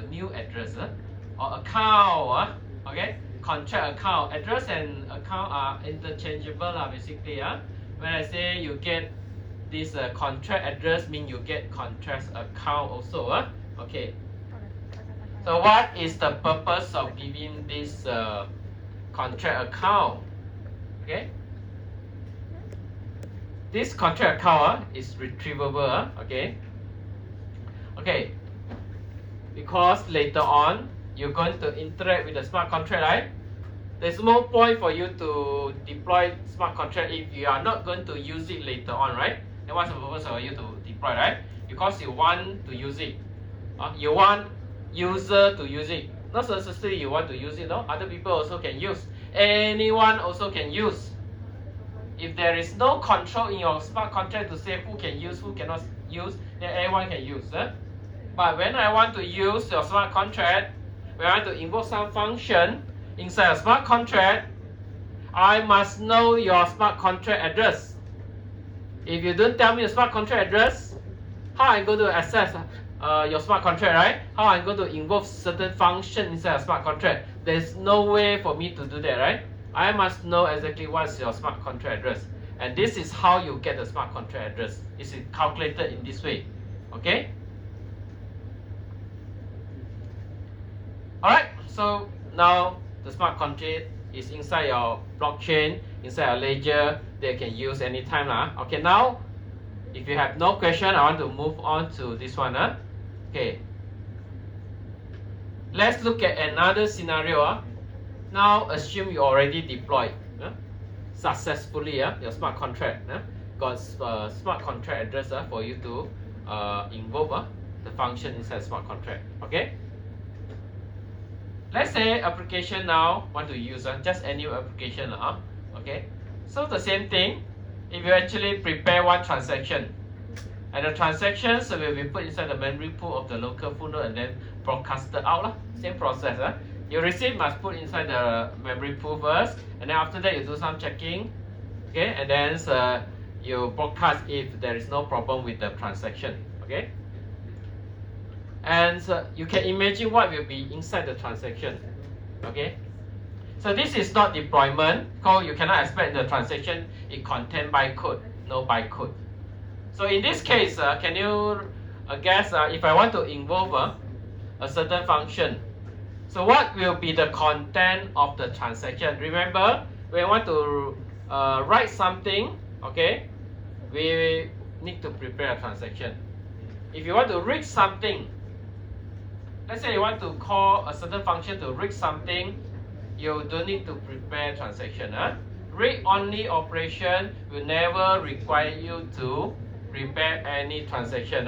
new address or account, okay. Contract account, address and account are interchangeable basically. When I say you get this contract address, mean you get contract account also. Okay. So what is the purpose of giving this contract account? Okay. This contract account is retrievable. Okay. Okay. Because later on you're going to interact with the smart contract, right? There's no point for you to deploy smart contract if you are not going to use it later on, right? Then what's the purpose for you to deploy, right? Because you want to use it. You want user to use it. Not necessarily you want to use it, no? Other people also can use. Anyone also can use. If there is no control in your smart contract to say who can use, who cannot use, then everyone can use. But when I want to use your smart contract, when I want to invoke some function inside a smart contract, I must know your smart contract address. If you don't tell me the smart contract address, how am I going to access your smart contract, right? How am I going to invoke certain function inside a smart contract? There's no way for me to do that, right? I must know exactly what's your smart contract address. And this is how you get the smart contract address. It's calculated in this way. Okay? Alright, so now the smart contract is inside your blockchain, inside a ledger they can use anytime. Okay, now if you have no question, I want to move on to this one. Okay, let's look at another scenario. Now assume you already deployed successfully your smart contract. Got smart contract address for you to invoke the function inside smart contract. Okay. Let's say application now want to use just any application. Okay. So the same thing. If you actually prepare one transaction, and the transactions will be put inside the memory pool of the local full node and then broadcasted out. Same process. You receive must put inside the memory pool first, and then after that you do some checking. Okay, and then you broadcast if there is no problem with the transaction. Okay. And you can imagine what will be inside the transaction. Okay. So this is not deployment, because you cannot expect the transaction it contain bytecode, no bytecode. So in this case, can you guess if I want to involve a certain function? So what will be the content of the transaction? Remember, when we want to write something, okay, we need to prepare a transaction. If you want to read something, let's say you want to call a certain function to read something, you don't need to prepare transaction. Read-only operation will never require you to prepare any transaction.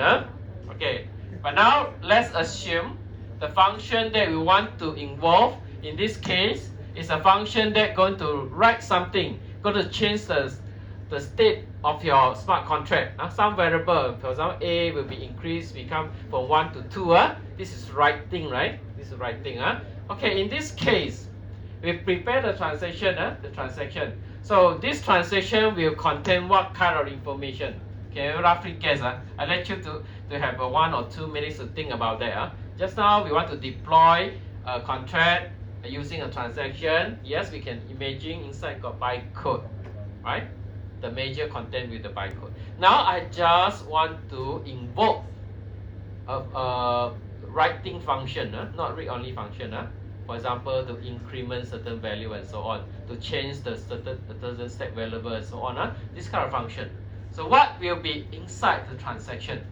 Okay, but now let's assume the function that we want to involve in this case is a function that going to write something, going to change the state of your smart contract. Some variable, for example, A will be increased, become from 1 to 2. This is writing, right? This is writing. Okay, in this case, we prepare the transaction. So this transaction will contain what kind of information? Can you roughly guess? I let you to have 1 or 2 minutes to think about that. Just now we want to deploy a contract using a transaction. Yes, we can imagine inside got bytecode, right? The major content with the bytecode. Now I just want to invoke a writing function, not read-only function. For example, to increment certain value and so on, to change the certain stack variable and so on. This kind of function. So what will be inside the transaction?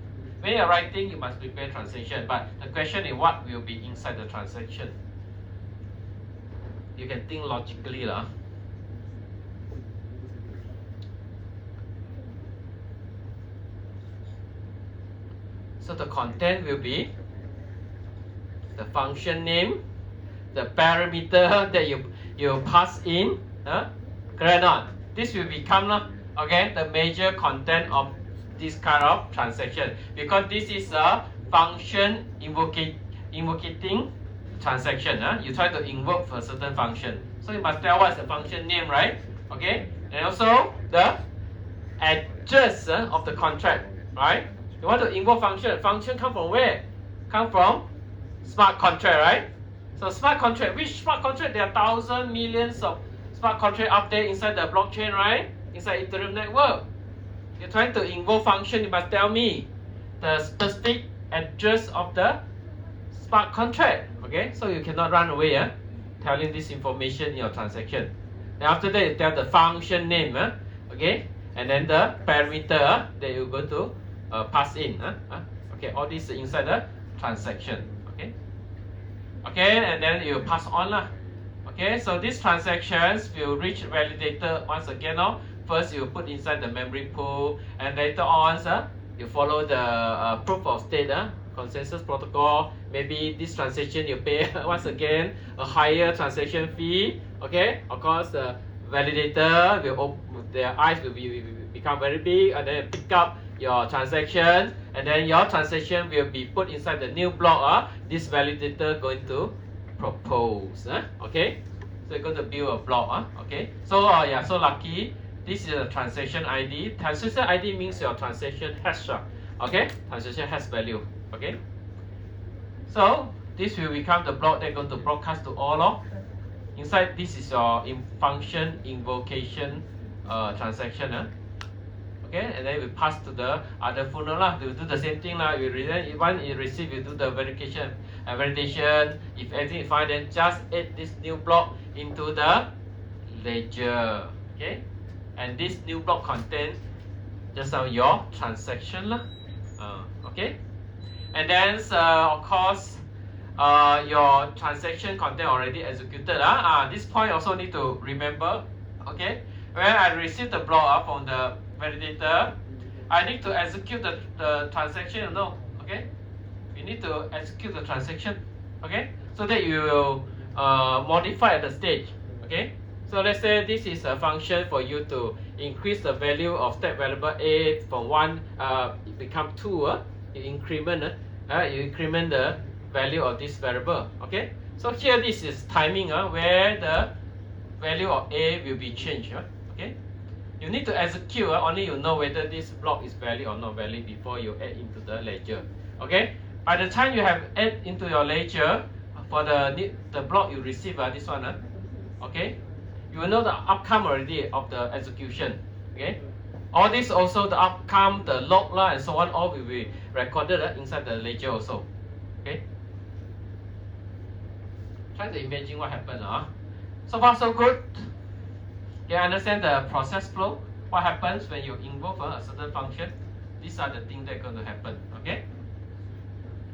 When you're writing, you must prepare transaction. But the question is, what will be inside the transaction? You can think logically, lah. So the content will be the function name, the parameter that you pass in, correct or not? This will become okay, the major content of this kind of transaction, because this is a function invoking transaction. You try to invoke for a certain function, so you must tell what's the function name, right? Okay, and also the address of the contract, right? You want to invoke function. Function come from where? Come from smart contract, right? So smart contract, which smart contract? There are thousands, millions of smart contract up there inside the blockchain, right? Inside Ethereum network. You're trying to invoke function, you must tell me the specific address of the smart contract. Okay, so you cannot run away telling this information in your transaction. Then after that, you tell the function name, okay, and then the parameter that you're going to pass in. Okay, all this inside the transaction. Okay, and then you pass on. Okay, so these transactions will reach validator once again. First, you put inside the memory pool, and later on, you follow the proof of stake, consensus protocol. Maybe this transaction you pay once again a higher transaction fee. Okay, of course the validator will their eyes will become very big, and then pick up your transaction, and then your transaction will be put inside the new block. This validator going to propose. Okay, so you're going to build a block. Okay, so yeah, so lucky. This is a transaction ID. Transaction ID means your transaction hash. Okay, transaction hash value. Okay, so this will become the block that's going to broadcast to all. Inside this is your function invocation transaction. Okay, and then we pass to the other funnel. We will do the same thing. Once you receive, you do the verification and validation. If everything is fine, then just add this new block into the ledger. Okay, and this new block contains just your transaction. Okay, and then of course your transaction content already executed. This point also need to remember. Okay, when I receive the block from the validator, I need to execute the transaction. Okay, you need to execute the transaction. Okay, so that you will modify the stage. Okay, so let's say this is a function for you to increase the value of stack variable A from 1 become 2. You increment the value of this variable. Okay, so here this is timing where the value of A will be changed. Okay, you need to execute only you know whether this block is valid or not valid before you add into the ledger. Okay, by the time you have add into your ledger for the block you receive, this one, okay, you will know the outcome already of the execution. Okay, all this also the outcome, the log and so on, all will be recorded inside the ledger also. Okay, try to imagine what happened. So far so good. You understand the process flow? What happens when you invoke a certain function? These are the things that are going to happen. Okay,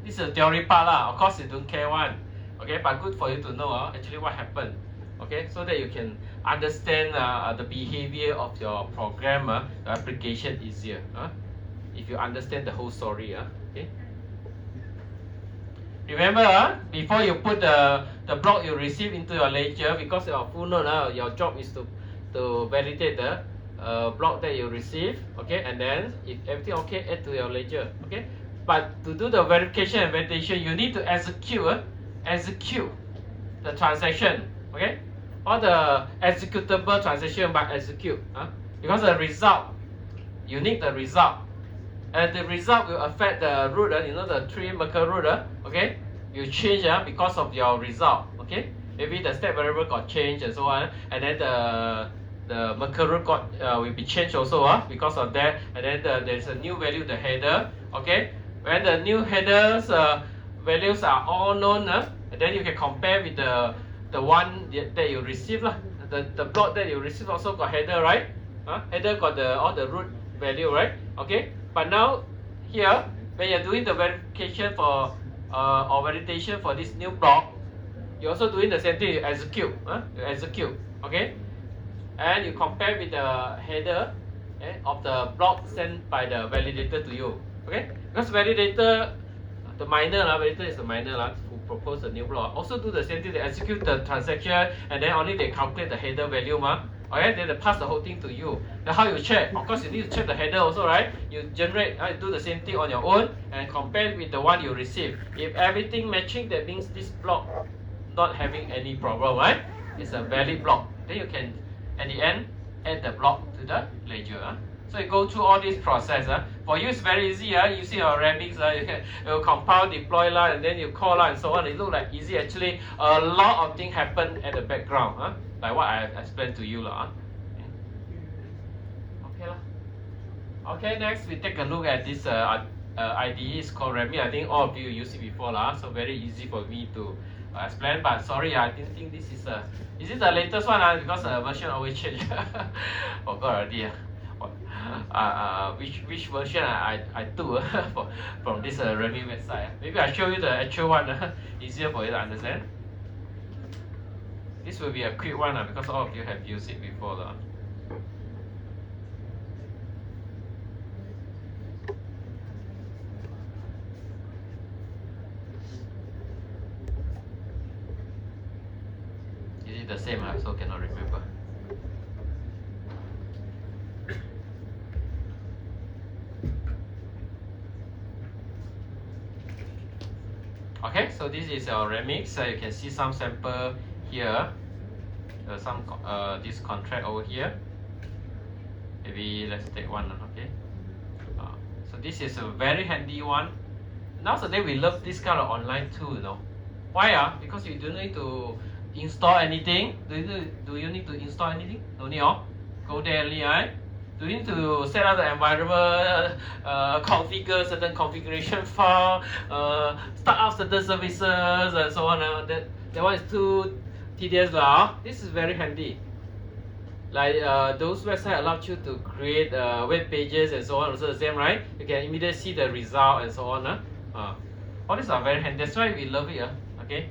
this is the theory part. Of course you don't care one. Okay, but good for you to know actually what happened. Okay, so that you can understand the behavior of your program, the application easier. If you understand the whole story. Okay. Remember, before you put the block you receive into your ledger, because your full node, your job is to validate the block that you receive. Okay, and then if everything okay, add to your ledger. Okay, but to do the verification and validation, you need to execute the transaction. Okay, all the executable transaction by execute. Because the result, you need the result. And the result will affect the root, you know, the 3 Merkle root, okay? You change because of your result, okay? Maybe the step variable got changed and so on, and then the Merkle root will be changed also because of that, and then there's a new value, the header, okay? When the new headers values are all known, and then you can compare with the one that you receive. The block that you receive also got header, right? Header got all the root value, right? Okay. But now here, when you're doing the verification for or validation for this new block, you're also doing the same thing. You execute, okay, and you compare with the header of the block sent by the validator to you, okay? Because validator, the miner, validator is the miner who propose a new block. Also do the same thing. They execute the transaction and then only they calculate the header value, okay, then they pass the whole thing to you. Then how you check? Of course, you need to check the header also, right? You generate, do the same thing on your own and compare with the one you receive. If everything matching, that means this block not having any problem, right? It's a valid block. Then you can, at the end, add the block to the ledger. So you go through all this process. For you, it's very easy. You see your Remix, you compile, deploy, and then you call, and so on. It looks like easy. Actually, a lot of things happen at the background, like what I explained to you. Okay. Okay, next we take a look at this IDE. It's called Remi. I think all of you used it before, so very easy for me to explain. But sorry, I didn't think this is is it the latest one? Because the version always change. Forgot already. Which version I took from this Remi website. Maybe I show you the actual one, easier for you to understand. This will be a quick one because all of you have used it before. Is it the same? I also cannot remember. Okay, so this is our Remix. You can see some sample here. Some this contract over here. Maybe let's take one. Okay. So this is a very handy one. Nowadays we love this kind of online tool. Why? Because you don't need to install anything. Do you need to install anything? No need. Go there only, right? Do you need to set up the environment, configure certain configuration file, start up certain services, and so on? That one is too tedious. This is very handy. Like those websites allow you to create web pages and so on. Also the same, right? You can immediately see the result and so on. All these are very handy. That's why we love it. Okay.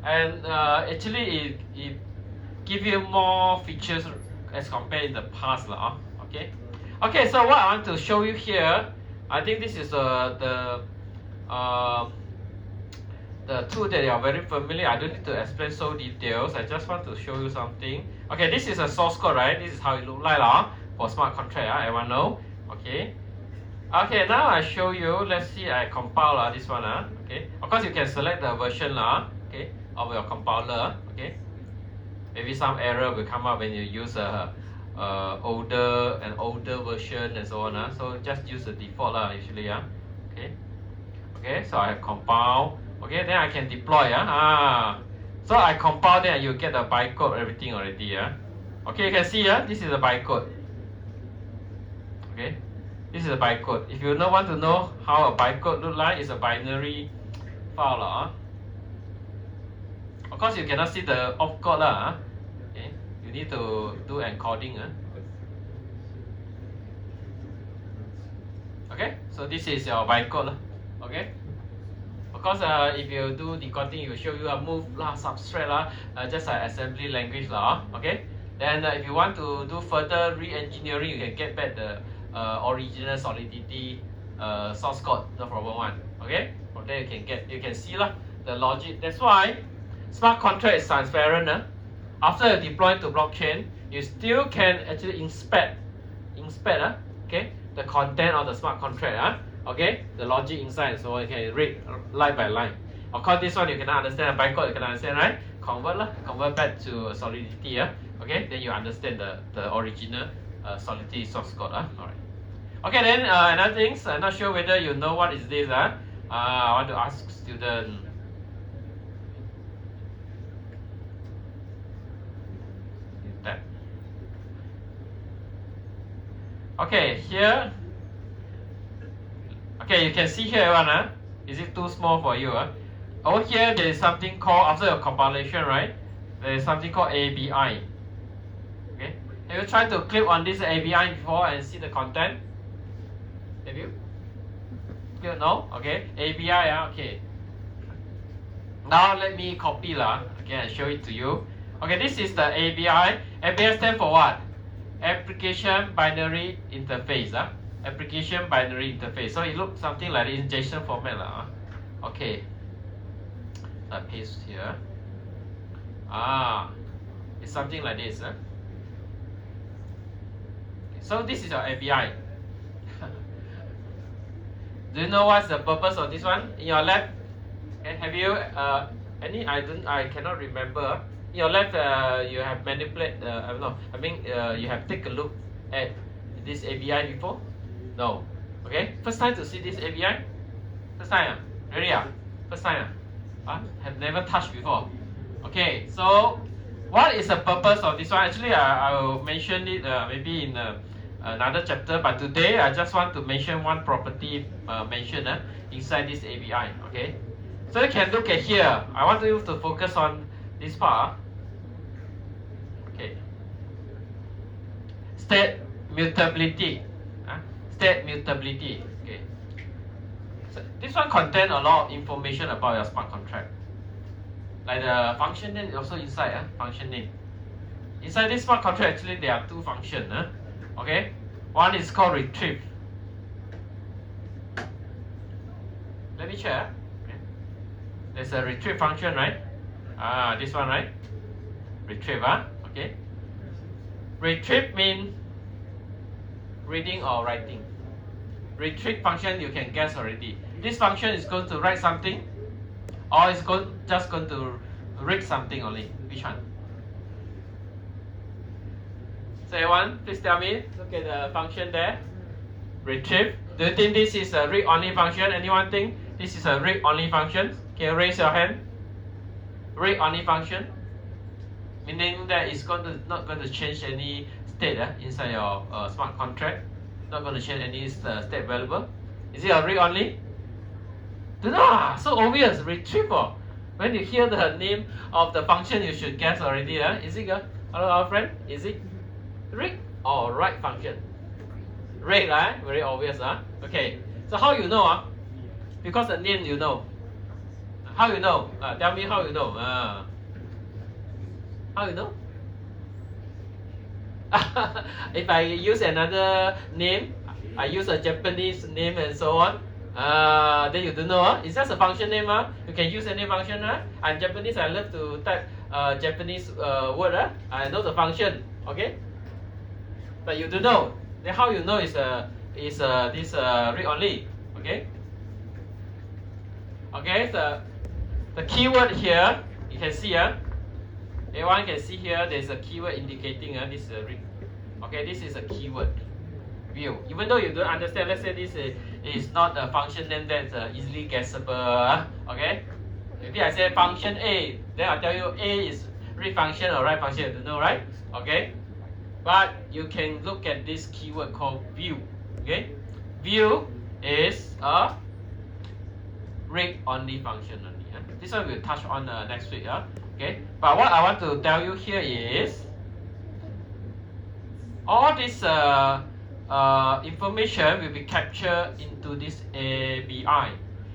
And actually, it gives you more features as compared in the past. Okay. Okay, so what I want to show you here, I think this is the tool that you are very familiar. I don't need to explain so details. I just want to show you something. Okay, this is a source code, right? This is how it looks like for smart contract. Everyone know? Okay. Okay, now I show you. Let's see. I compile this one. Okay. Of course, you can select the version okay, of your compiler. Okay. Maybe some error will come up when you use older version and so on. So just use the default usually. Okay. Okay. So I have compile. Okay. Then I can deploy. So I compile. Then you get the bytecode everything already. Okay. You can see. This is the bytecode. Okay. This is a bytecode. If you want to know how a bytecode look like, it's a binary file. Of course, you cannot see the opcode. Okay, you need to do encoding. Okay, so this is your bytecode. Okay, Of course, if you do decoding, it will show you a move lah, substrate lah, just like assembly language lah. Okay. Then if you want to do further re-engineering, you can get back the original Solidity source code, no problem one. Okay. From there you can see lah the logic. That's why smart contract is transparent. After you deploy to blockchain, you still can actually inspect okay, the content of the smart contract. Okay, the logic inside, so you can read line by line. Of course, this one you cannot understand, bytecode you can understand, right? Convert back to Solidity. Okay, then you understand the original Solidity source code. Alright. Okay, then another things, I'm not sure whether you know what is this. I want to ask student. That. Okay, here. Okay, you can see here one. Is it too small for you? Over here, there is something called, after your compilation, right? There is something called ABI. Okay, have you tried to click on this ABI before and see the content? Have you? No? Okay, ABI. Okay. Now let me copy lah. Okay, and show it to you. Okay, this is the ABI. ABI stands for what? Application Binary Interface. Application Binary Interface. So it looks something like in JSON format lah. Okay. So I paste here. It's something like this. So this is your ABI. Do you know what's the purpose of this one? In your lab, okay, have you any? I cannot remember. In your lab, you have manipulate. I don't know. I mean, you have take a look at this ABI before? No. Okay. First time to see this ABI? First time? Really? First time? Have never touched before. Okay. So, what is the purpose of this one? Actually, I will mention it maybe in another chapter. But today, I just want to mention one property mentioned inside this ABI. Okay. So you can look at here. I want you to focus on this part. Okay. State mutability. State mutability. Okay. So this one contains a lot of information about your smart contract. Like the function name is also inside. Function name. Inside this smart contract, actually there are two functions. Okay. One is called retrieve. Let me check. Okay. There's a retrieve function, right? This one, right? Retrieve. Okay. Retrieve means reading or writing. Retrieve function you can guess already. This function is going to write something, or it's just going to read something only. Which one? Say one, please tell me. Look at the function there. Retrieve. Do you think this is a read-only function? Anyone think this is a read-only function? Can you raise your hand? Read-only function, meaning that it's not going to change any state inside your smart contract. Not going to change any state variable. Is it a read-only? So obvious. Retrieve. When you hear the name of the function, you should guess already. Is it? Hello, our friend. Is it read or write function? Read, right? Very obvious. Okay. So how you know? Because the name you know. How you know? Tell me how you know. How you know? If I use another name, I use a Japanese name and so on, then you don't know. It's just a function name. You can use any function. I'm Japanese. I love to type Japanese word. I know the function. Okay. But you don't know. Then how you know is this read only? Okay. Okay. The keyword here you can see. Everyone can see here. There's a keyword indicating this is a read. Okay. This is a keyword. View. Even though you don't understand, let's say this is not a function name that's easily guessable. Okay. Maybe I say function A, then I'll tell you A is read function or write function. You don't know, right? Okay. But you can look at this keyword called view. Okay. View is a read-only function only. This one we'll touch on next week. Okay. But what I want to tell you here is all this information will be captured into this ABI.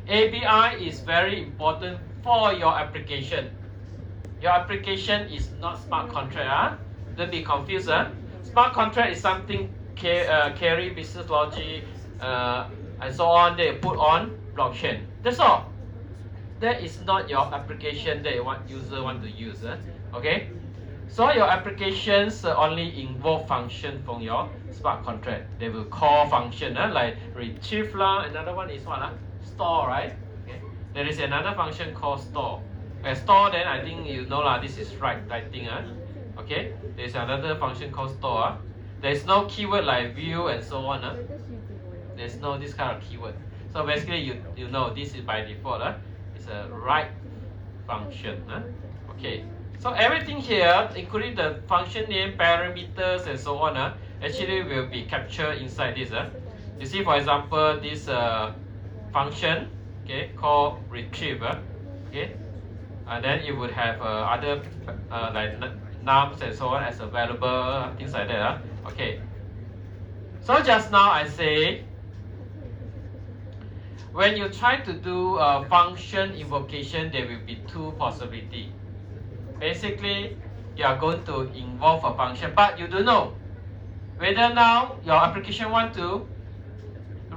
ABI is very important for your application. Your application is not smart contract. Don't be confused. Smart contract is something carry business logic and so on. They put on blockchain. That's all. That is not your application that user want to use. Okay. So your applications only involve function from your smart contract. They will call function like retrieve lah. Another one is what? Store, right? Okay. There is another function called store. Store, then I think you know lah. This is writing. Okay. There is another function called store. There is no keyword like view and so on. There's no this kind of keyword. So basically you know this is by default. It's a write function. Okay. So everything here, including the function name, parameters, and so on, actually will be captured inside this. You see, for example, this function, okay, called retrieve, okay, and then it would have other like nums and so on as available, things like that. Okay. So just now I say, when you try to do a function invocation, there will be two possibilities. Basically, you are going to involve a function, but you don't know whether now your application want to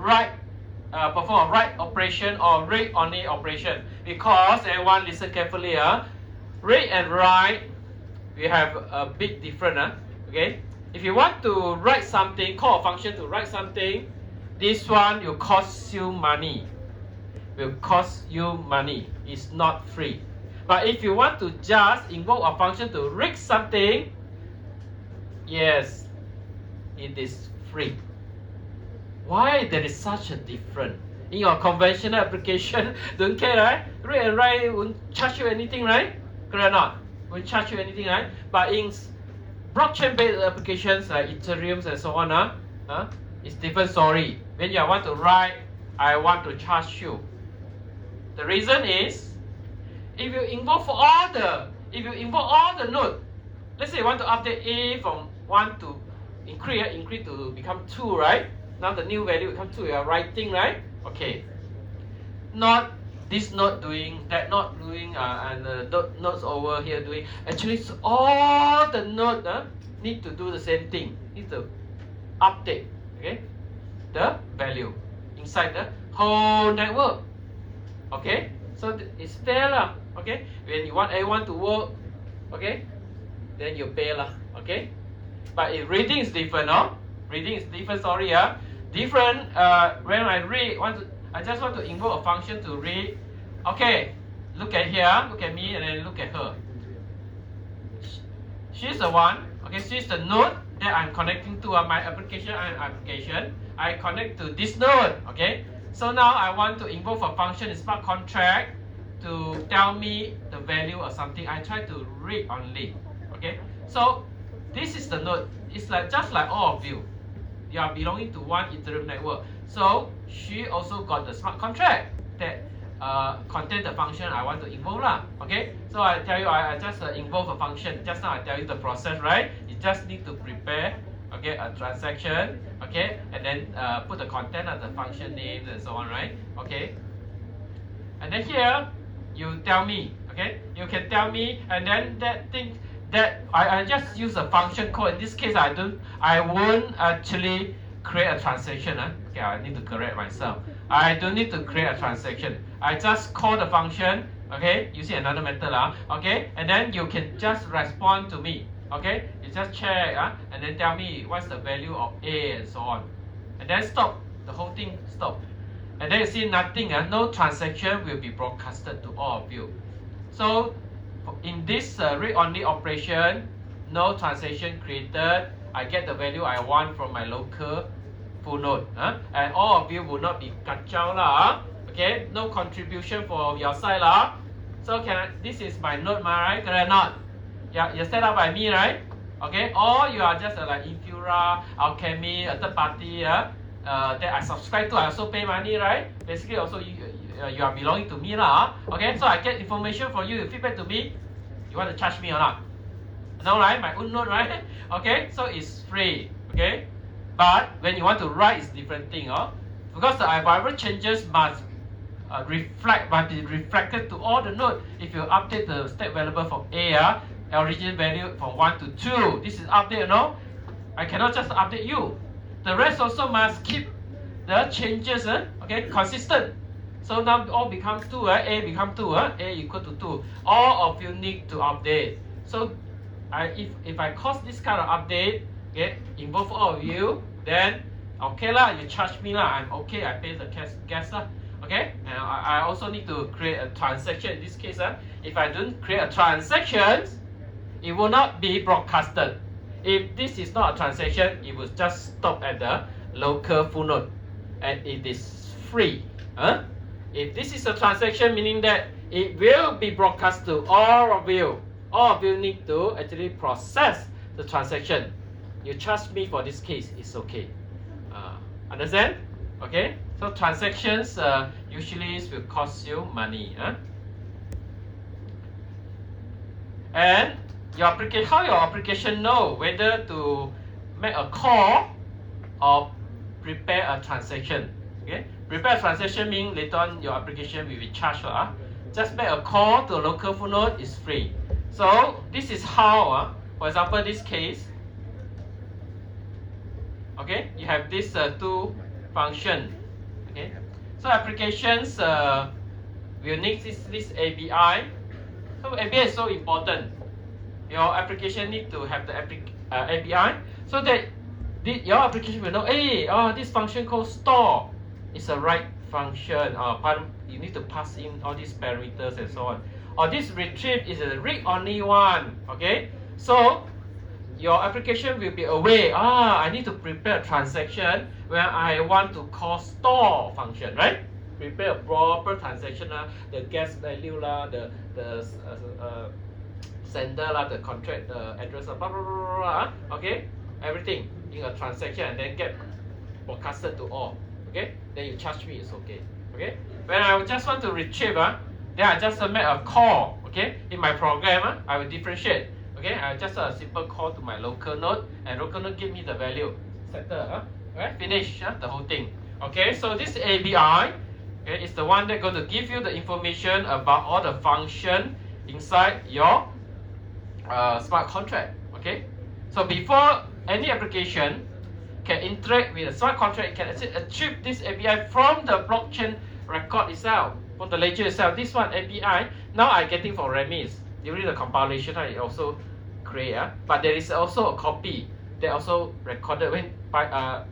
perform a write operation or read only operation. Because everyone listen carefully. Read and write, we have a big difference. Okay, if you want to write something, call a function to write something, this one will cost you money. Will cost you money. It's not free. But if you want to just invoke a function to read something, yes, it is free. Why there is such a difference? In your conventional application, don't care, right? Read and write won't charge you anything, right? Correct or not? Won't charge you anything, right? But in blockchain-based applications like Ethereum and so on, it's different story. When you want to write, I want to charge you. The reason is, if you invoke all the node, let's say you want to update A from 1 to increase to become 2, right? Now the new value becomes 2, you are writing, right? Okay. Not this node doing, that node doing, and the nodes over here doing. Actually, all the nodes need to do the same thing. Need to update, okay, the value inside the whole network. Okay, so it's fair lah. Okay, when you want everyone to work, okay, then you pay lah. Okay, but if reading is different, no? Reading is different story, different. When I read, I just want to invoke a function to read. Okay, look at here, look at me, and then look at her. She's the one. Okay, she's the node that I'm connecting to my application and application. I connect to this node. Okay, so now I want to invoke a function in smart contract to tell me the value or something. I try to read only. Okay, so this is the node. It's like just like all of you. You are belonging to one Ethereum network. So she also got the smart contract that contain the function I want to invoke lah. Okay, so I tell you, I just invoke a function. Just now I tell you the process, right? You just need to prepare, okay, a transaction, okay, and then put the content of the function names and so on, right? Okay, and then here you tell me, okay, you can tell me, and then that thing that I just use a function code. In this case, I won't actually create a transaction. Okay, I need to correct myself. I don't need to create a transaction. I just call the function, okay, using another method, okay, and then you can just respond to me, okay, you just check, and then tell me what's the value of A and so on, and then stop, the whole thing stop, and then you see nothing, no transaction will be broadcasted to all of you. So in this read-only operation, no transaction created. I get the value I want from my local full node, and all of you will not be kacau lah. Okay, no contribution for your side lah. So this is my node, right? Correct or not? Yeah, you set up by me, right? Okay, or you are just like Infura, Alchemy, a third party, that I subscribe to. I also pay money, right? Basically, also you are belonging to me lah. Okay, so I get information from you. You feedback to me. You want to charge me or not? No, right? My own node, right? Okay, so it's free. Okay, but when you want to write, it's different thing, because the environment changes must reflect must be reflected to all the node. If you update the state variable from A, origin value from 1 to 2, this is update, no? I cannot just update you. The rest also must keep the changes, okay, consistent. So now all become 2, A become 2, A equal to 2. All of you need to update. So if I cause this kind of update, okay, involve all of you, then okay lah, you charge me lah, I'm okay, I pay the gas lah. Okay, and I also need to create a transaction. In this case, if I don't create a transaction, it will not be broadcasted. If this is not a transaction, it will just stop at the local full node, and it is free. If this is a transaction, meaning that it will be broadcast to all of you. All of you need to actually process the transaction. You charge me for this case, it's okay. Understand? Okay. So transactions usually will cost you money. And how your application know whether to make a call or prepare a transaction. Okay, prepare a transaction means later on your application will be charged. Just make a call to a local full node is free. So this is how, for example, this case. Okay, you have these two functions. Okay, so applications will need this ABI. So ABI is so important. Your application need to have the ABI so that your application will know, hey, this function called store is a right function. You need to pass in all these parameters and so on. Or this retrieve is a read-only one. Okay, so your application will be aware. I need to prepare a transaction where I want to call store function, right? Prepare a proper transaction, the gas value, the sender, the contract, the address, blah, blah, blah, blah, okay? Everything in a transaction and then get broadcasted to all, okay? Then you charge me, it's okay, okay? When I just want to retrieve, then I just make a call, okay? In my program, I will differentiate, okay? I just a simple call to my local node and local node give me the value, settle, okay? Finish the whole thing, okay? So this ABI, okay, is the one that's going to give you the information about all the function inside your smart contract. Okay, so before any application can interact with a smart contract, it can actually achieve this API from the blockchain record itself, from the ledger itself. This one API now I'm getting for Remis during the compilation. I also create, but there is also a copy that also recorded when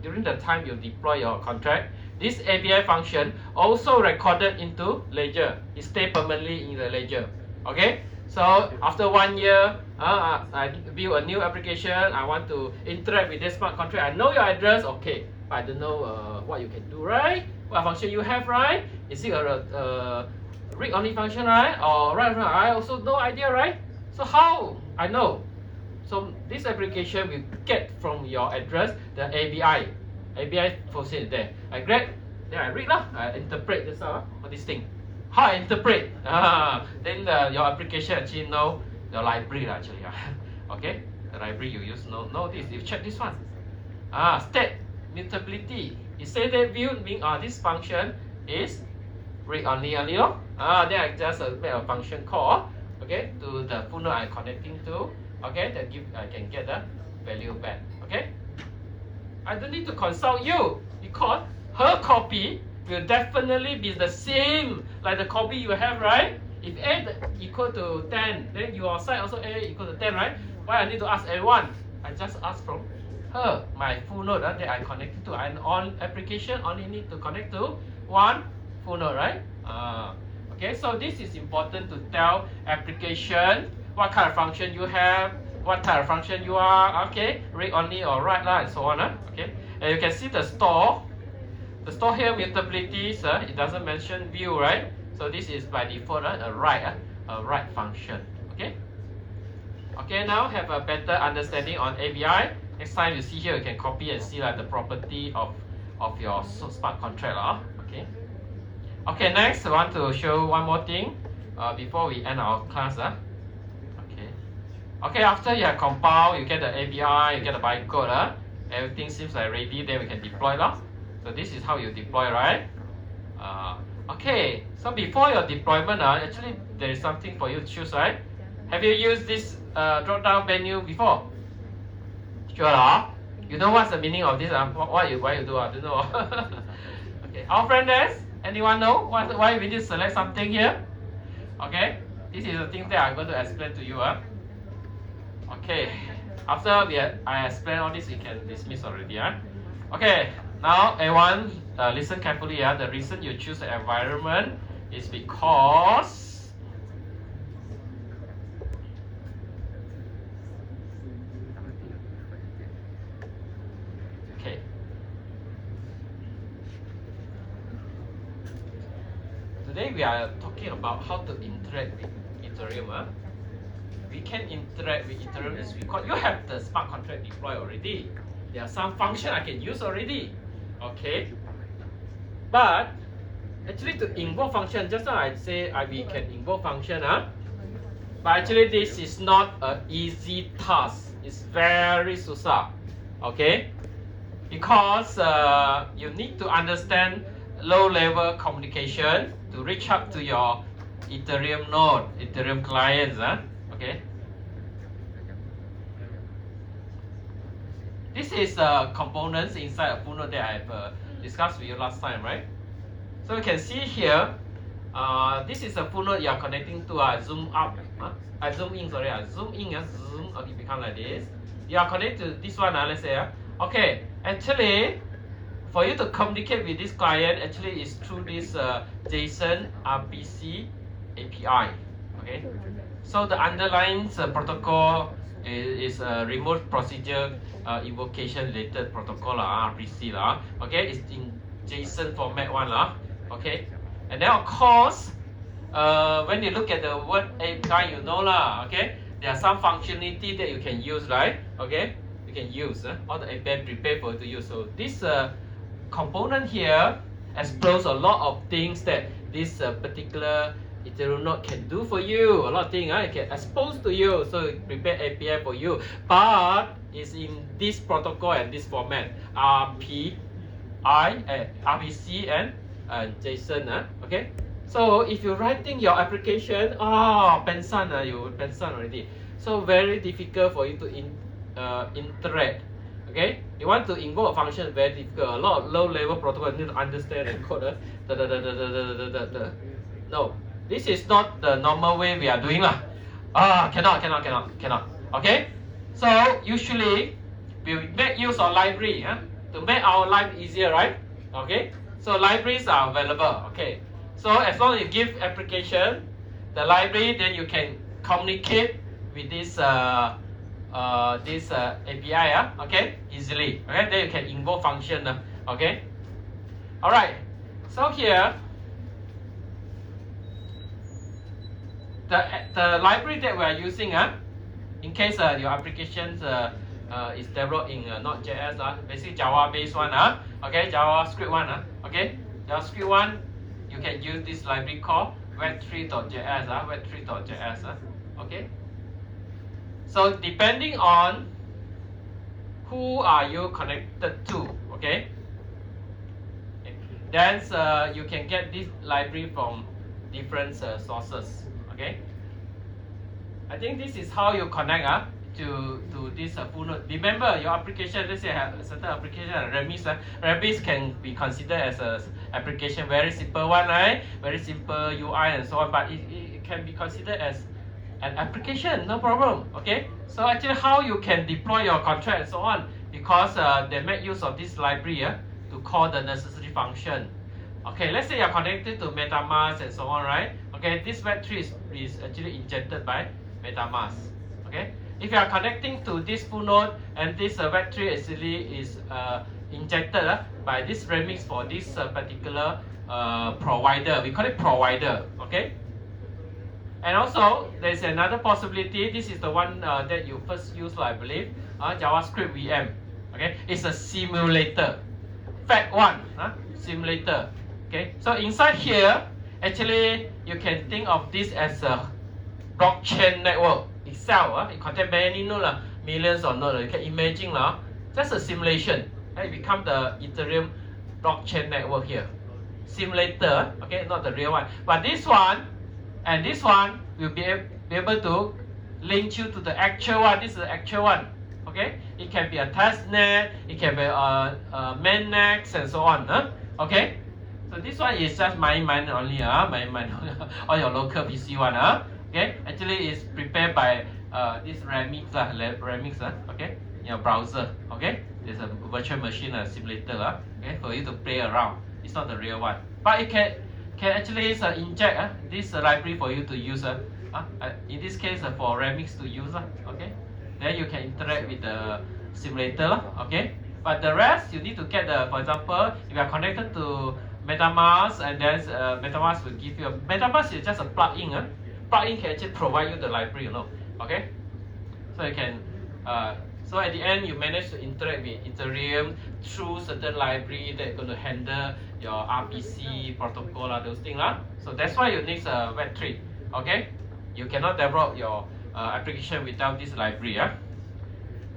during the time you deploy your contract. This API function also recorded into ledger. It stays permanently in the ledger. Okay. So after 1 year, I build a new application. I want to interact with this smart contract. I know your address, okay, but I don't know what you can do, right? What function you have, right? Is it a read-only function, right? Or right? I also no idea, right? So how I know? So this application will get from your address the ABI. ABI function is there. I grab, then I read lah. I interpret this all this thing. How I interpret? Then your application actually know the library actually. Okay, the library you use know this. You check this one. State mutability. It says that view mean this function is read only. Then I just make a function call. Okay, to the full node I'm connecting to. Okay, that I can get the value back. Okay, I don't need to consult you because her copy will definitely be the same like the copy you have, right? If A equal to 10, then your side also A equal to 10, right? Why I need to ask everyone? I just ask from her, my full node that I connected to. And on application only need to connect to one full node, right? Okay, so this is important to tell application what kind of function you have, what type of function you are, okay, read only or write lah, and so on. Okay, and you can see the store. The store here mutabilities, it doesn't mention view, right? So this is by default a write function. Okay. Okay, now have a better understanding on ABI. Next time you see here, you can copy and see the property of your smart contract. Okay. Okay, next I want to show one more thing before we end our class. Okay. Okay, after you have compiled, you get the ABI, you get the bytecode. Everything seems like ready, then we can deploy. So this is how you deploy, right? Okay, so before your deployment, actually there is something for you to choose, right? Have you used this drop-down menu before? Sure, you know what's the meaning of this? Why you do? I don't know. Okay, our friend there, anyone know why we need to select something here? Okay, this is the thing that I'm going to explain to you. Okay, after I explain all this, we can dismiss already. Okay, now everyone listen carefully. The reason you choose the environment is because okay. Today we are talking about how to interact with Ethereum. We can interact with Ethereum is because you have the smart contract deployed already. There are some function I can use already. Okay. But actually to invoke function, just now I say we can invoke function. But actually this is not an easy task. It's very susah. Okay. Because you need to understand low-level communication to reach out to your Ethereum node, Ethereum clients. Okay. This is components inside a full node that I have discussed with you last time, right? So you can see here, this is a full node you are connecting to. Zoom up, zoom in. Sorry, zoom in. Zoom. Okay, become like this. You are connected to this one. Let's say. Okay, actually, for you to communicate with this client, actually is through this JSON RPC API. Okay, so the underlying protocol is a remote procedure invocation related protocol RPC Okay, it's in JSON format one Okay, and then of course, when you look at the word API, you know Okay, there are some functionality that you can use, right? Okay, you can use all the API prepared for you to use. So this component here explores a lot of things that this particular Ethereum node can do for you. A lot of things it can expose to you, so it prepare API for you. But it's in this protocol and this format, RPC and JSON. Okay. So if you're writing your application, Pensan, you Pensan already. So very difficult for you to interact. Okay, you want to invoke a function, very difficult. A lot of low-level protocol you need to understand and code. No, this is not the normal way we are doing Cannot. Okay, so usually we make use of library to make our life easier, right? Okay, so libraries are available. Okay, so as long as you give application the library, then you can communicate with this API, okay, easily. Okay, then you can invoke function. Okay, all right. So here, the library that we are using, in case your applications is developed in Node.js, basically Java-based one, okay, JavaScript one, okay, JavaScript one, you can use this library called web3.js, web3.js, okay. So depending on who are you connected to, okay, then you can get this library from different sources, okay. I think this is how you connect to this full node. Remember your application, let's say have a certain application, Rabbis can be considered as a application, very simple one, right? Very simple UI and so on, but it can be considered as an application, no problem. Okay, so actually how you can deploy your contract and so on, because they make use of this library to call the necessary function. Okay, let's say you're connected to MetaMask and so on, right? Okay, this Web3 is actually injected by MetaMask. Okay, if you are connecting to this full node and this Web3 actually is injected by this remix for this particular provider, we call it provider. Okay. And also, there's another possibility. This is the one that you first use, I believe, JavaScript VM. Okay, it's a simulator. Fact one, simulator. Okay, so inside here, actually, you can think of this as a blockchain network itself. It contains many nodes, millions of nodes. You can imagine just a simulation. It becomes the Ethereum blockchain network here. simulator, okay, not the real one. But this one and this one will be able to link you to the actual one. This is the actual one, okay. It can be a test net, it can be a mainnet, and so on. Okay. So this one is just mine only, on your local PC one. Okay. Actually, it's prepared by this Remix, okay, in your browser. Okay. There's a virtual machine simulator, okay, for you to play around. It's not the real one, but it can actually inject this library for you to use. In this case, for Remix to use. Okay. Then you can interact with the simulator. Okay. But the rest, you need to get the, for example, if you are connected to MetaMask, and then MetaMask will give you MetaMask is just a plugin. Plugin can actually provide you the library, you know. Okay, so you can. So at the end, you manage to interact with Ethereum through certain library that's going to handle your RPC protocol, those things. So that's why you need a Web3. Okay, you cannot develop your application without this library.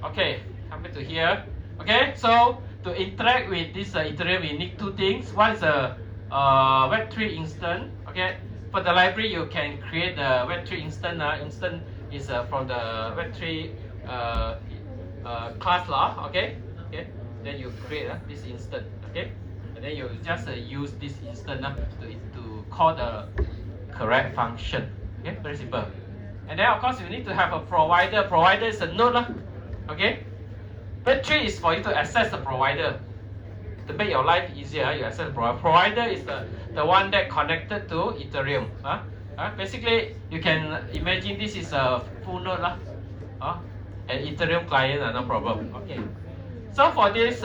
Okay, coming to here. Okay, so to interact with this Ethereum, we need two things. One is a Web3 instance. Okay, for the library, you can create the Web3 instance. Instance is from the Web3 class law. Okay, then you create this instance. Okay, and then you just use this instance to call the correct function. Okay, very simple. And then of course you need to have a provider. Provider is a node. Okay. Web3 is for you to access the provider. To make your life easier, you access the provider. Provider is the one that connected to Ethereum. Basically, you can imagine this is a full node. An Ethereum client, no problem. Okay. So for this,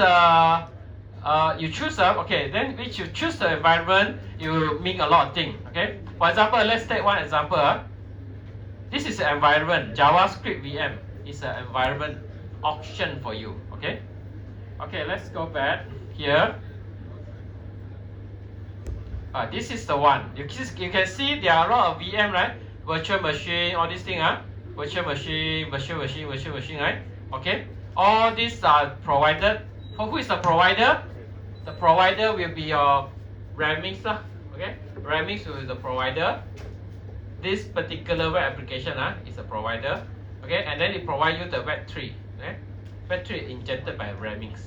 you choose okay. Then which you choose the environment, you will mean a lot of things. Okay. For example, let's take one example. This is an environment. JavaScript VM is an environment option for you. Okay. Okay. Let's go back here. This is the one. You can see there are a lot of VM, right? Virtual machine, all these things. Virtual machine, right? Okay. All these are provided. For who is the provider? The provider will be your Remix. Okay. Remix will be the provider. This particular web application is a provider. Okay. And then it provides you the Web3. Okay. Web3 injected by Remix.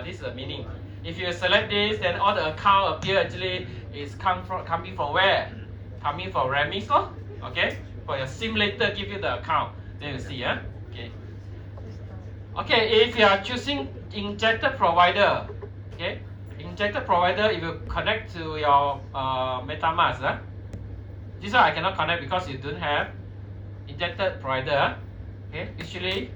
This is the meaning. If you select this, then all the account appear actually is coming from where? Coming from Remix. Okay. For your simulator, give you the account. Then you see, okay. Okay, if you are choosing injected provider, okay, injected provider, if you connect to your MetaMask, this one I cannot connect because you don't have injected provider. Okay, usually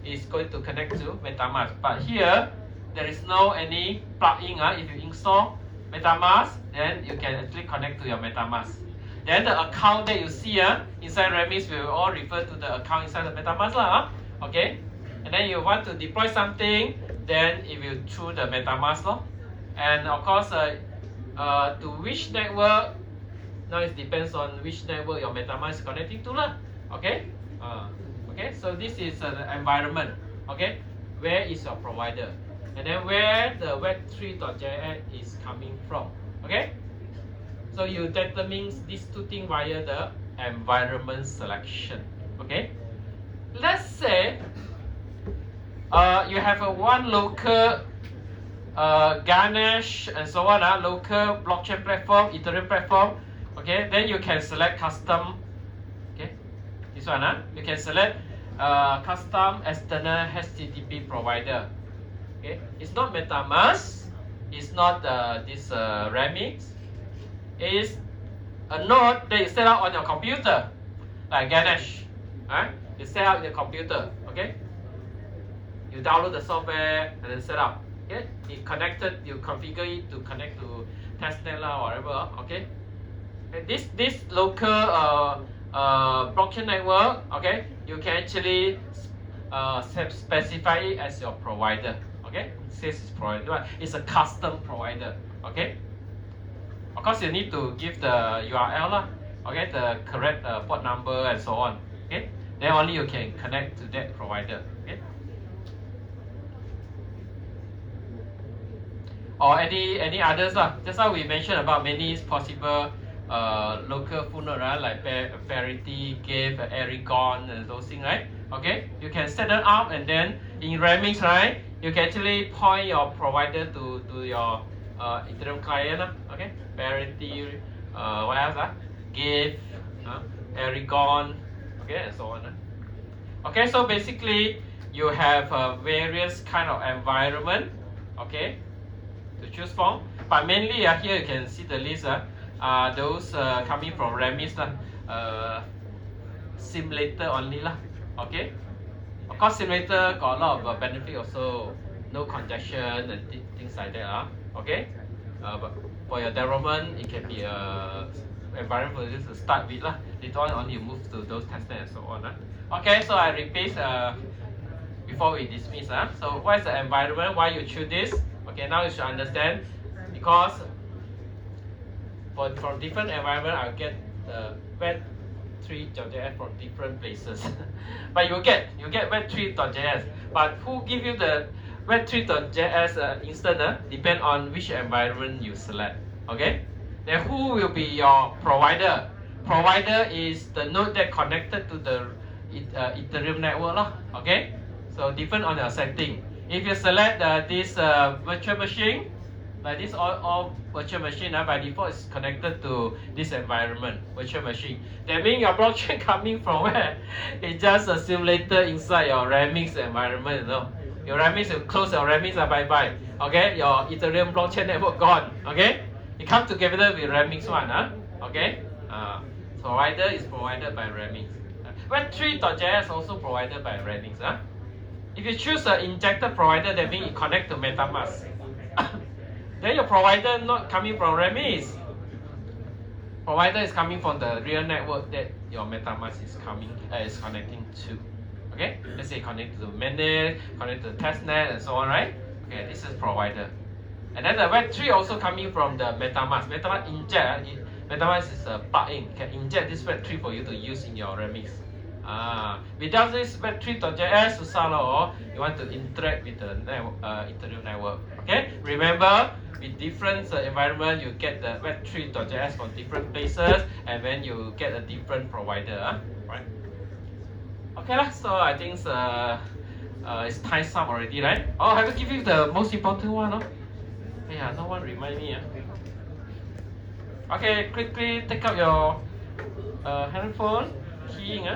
it's going to connect to MetaMask, but here there is no any plugin. If you install MetaMask, then you can actually connect to your MetaMask. Then the account that you see inside Remix will all refer to the account inside the MetaMask. Okay, and then you want to deploy something, then it will through the MetaMask. And of course, to which network, now it depends on which network your MetaMask is connecting to. Okay, okay, so this is the environment. Okay, where is your provider? And then where the web3.js is coming from. Okay, so you determine these two things via the environment selection. Okay, let's say you have one local Ganesh and so on, local blockchain platform, Ethereum platform. Okay, then you can select custom. Okay, this one, you can select custom external HTTP provider. Okay, it's not MetaMask, it's not this Remix. It's a node that you set up on your computer, like Ganesh. You set up in your computer. Okay, you download the software and then set up. Okay, it connected. You configure it to connect to testnet or whatever. Okay, and this local blockchain network. Okay, you can actually specify it as your provider. Okay, it says it's provider. It's a custom provider. Okay, of course you need to give the URL okay, the correct port number and so on. Okay, then only you can connect to that provider. Okay. or any others lah. Just now we mentioned about many possible local phone node, right? Like Parity, Give, Erigon, and those things, right? Okay, you can set them up, and then in Remix, right, you can actually point your provider to your Ethereum client, okay? Parity, what else? Give, Erigon, okay, and so on. Okay, so basically you have various kind of environment, okay, to choose from. But mainly here you can see the list. Those coming from Remix, simulator only lah. Okay, of course simulator got a lot of benefit also, no congestion and things like that. Okay, but for your development it can be a environment for this to start with lah. Later on only you move to those testnet and so on. Okay, so I repeat before we dismiss. So what is the environment? Why you choose this? Okay, now you should understand, because from different environment I'll get the Web3.js from different places. But you get Web3.js. But who give you the Web3.js instance depend on which environment you select. Okay? Then who will be your provider? Provider is the node that connected to the Ethereum network lah. Okay? So different on your setting. If you select this virtual machine, like this all virtual machine, by default is connected to this environment, virtual machine. That means your blockchain coming from where? It's just a simulator inside your Remix environment. Your Remix, you close your Remix, bye bye. Okay, your Ethereum blockchain network gone. Okay, it comes together with Remix one. Okay, provider is provided by Remix. Web3.js also provided by Remix. If you choose an injected provider, that means it connect to MetaMask. Then your provider not coming from Remix. Provider is coming from the real network that your MetaMask is connecting to. Okay, let's say connect to the mainnet, connect to the testnet, and so on, right? Okay, this is provider. And then the Web3 also coming from the MetaMask. MetaMask inject. MetaMask is a plugin, can inject this Web3 for you to use in your Remix. Without this Web3.js to Salo, you want to interact with the Ethereum network. Okay, remember, with different environment, you get the Web3.js from different places, and then you get a different provider. Right? Okay lah. So I think it's time up already, right? Oh, I have to give you the most important one. Yeah, no one remind me. Okay, quickly take up your handphone, keying.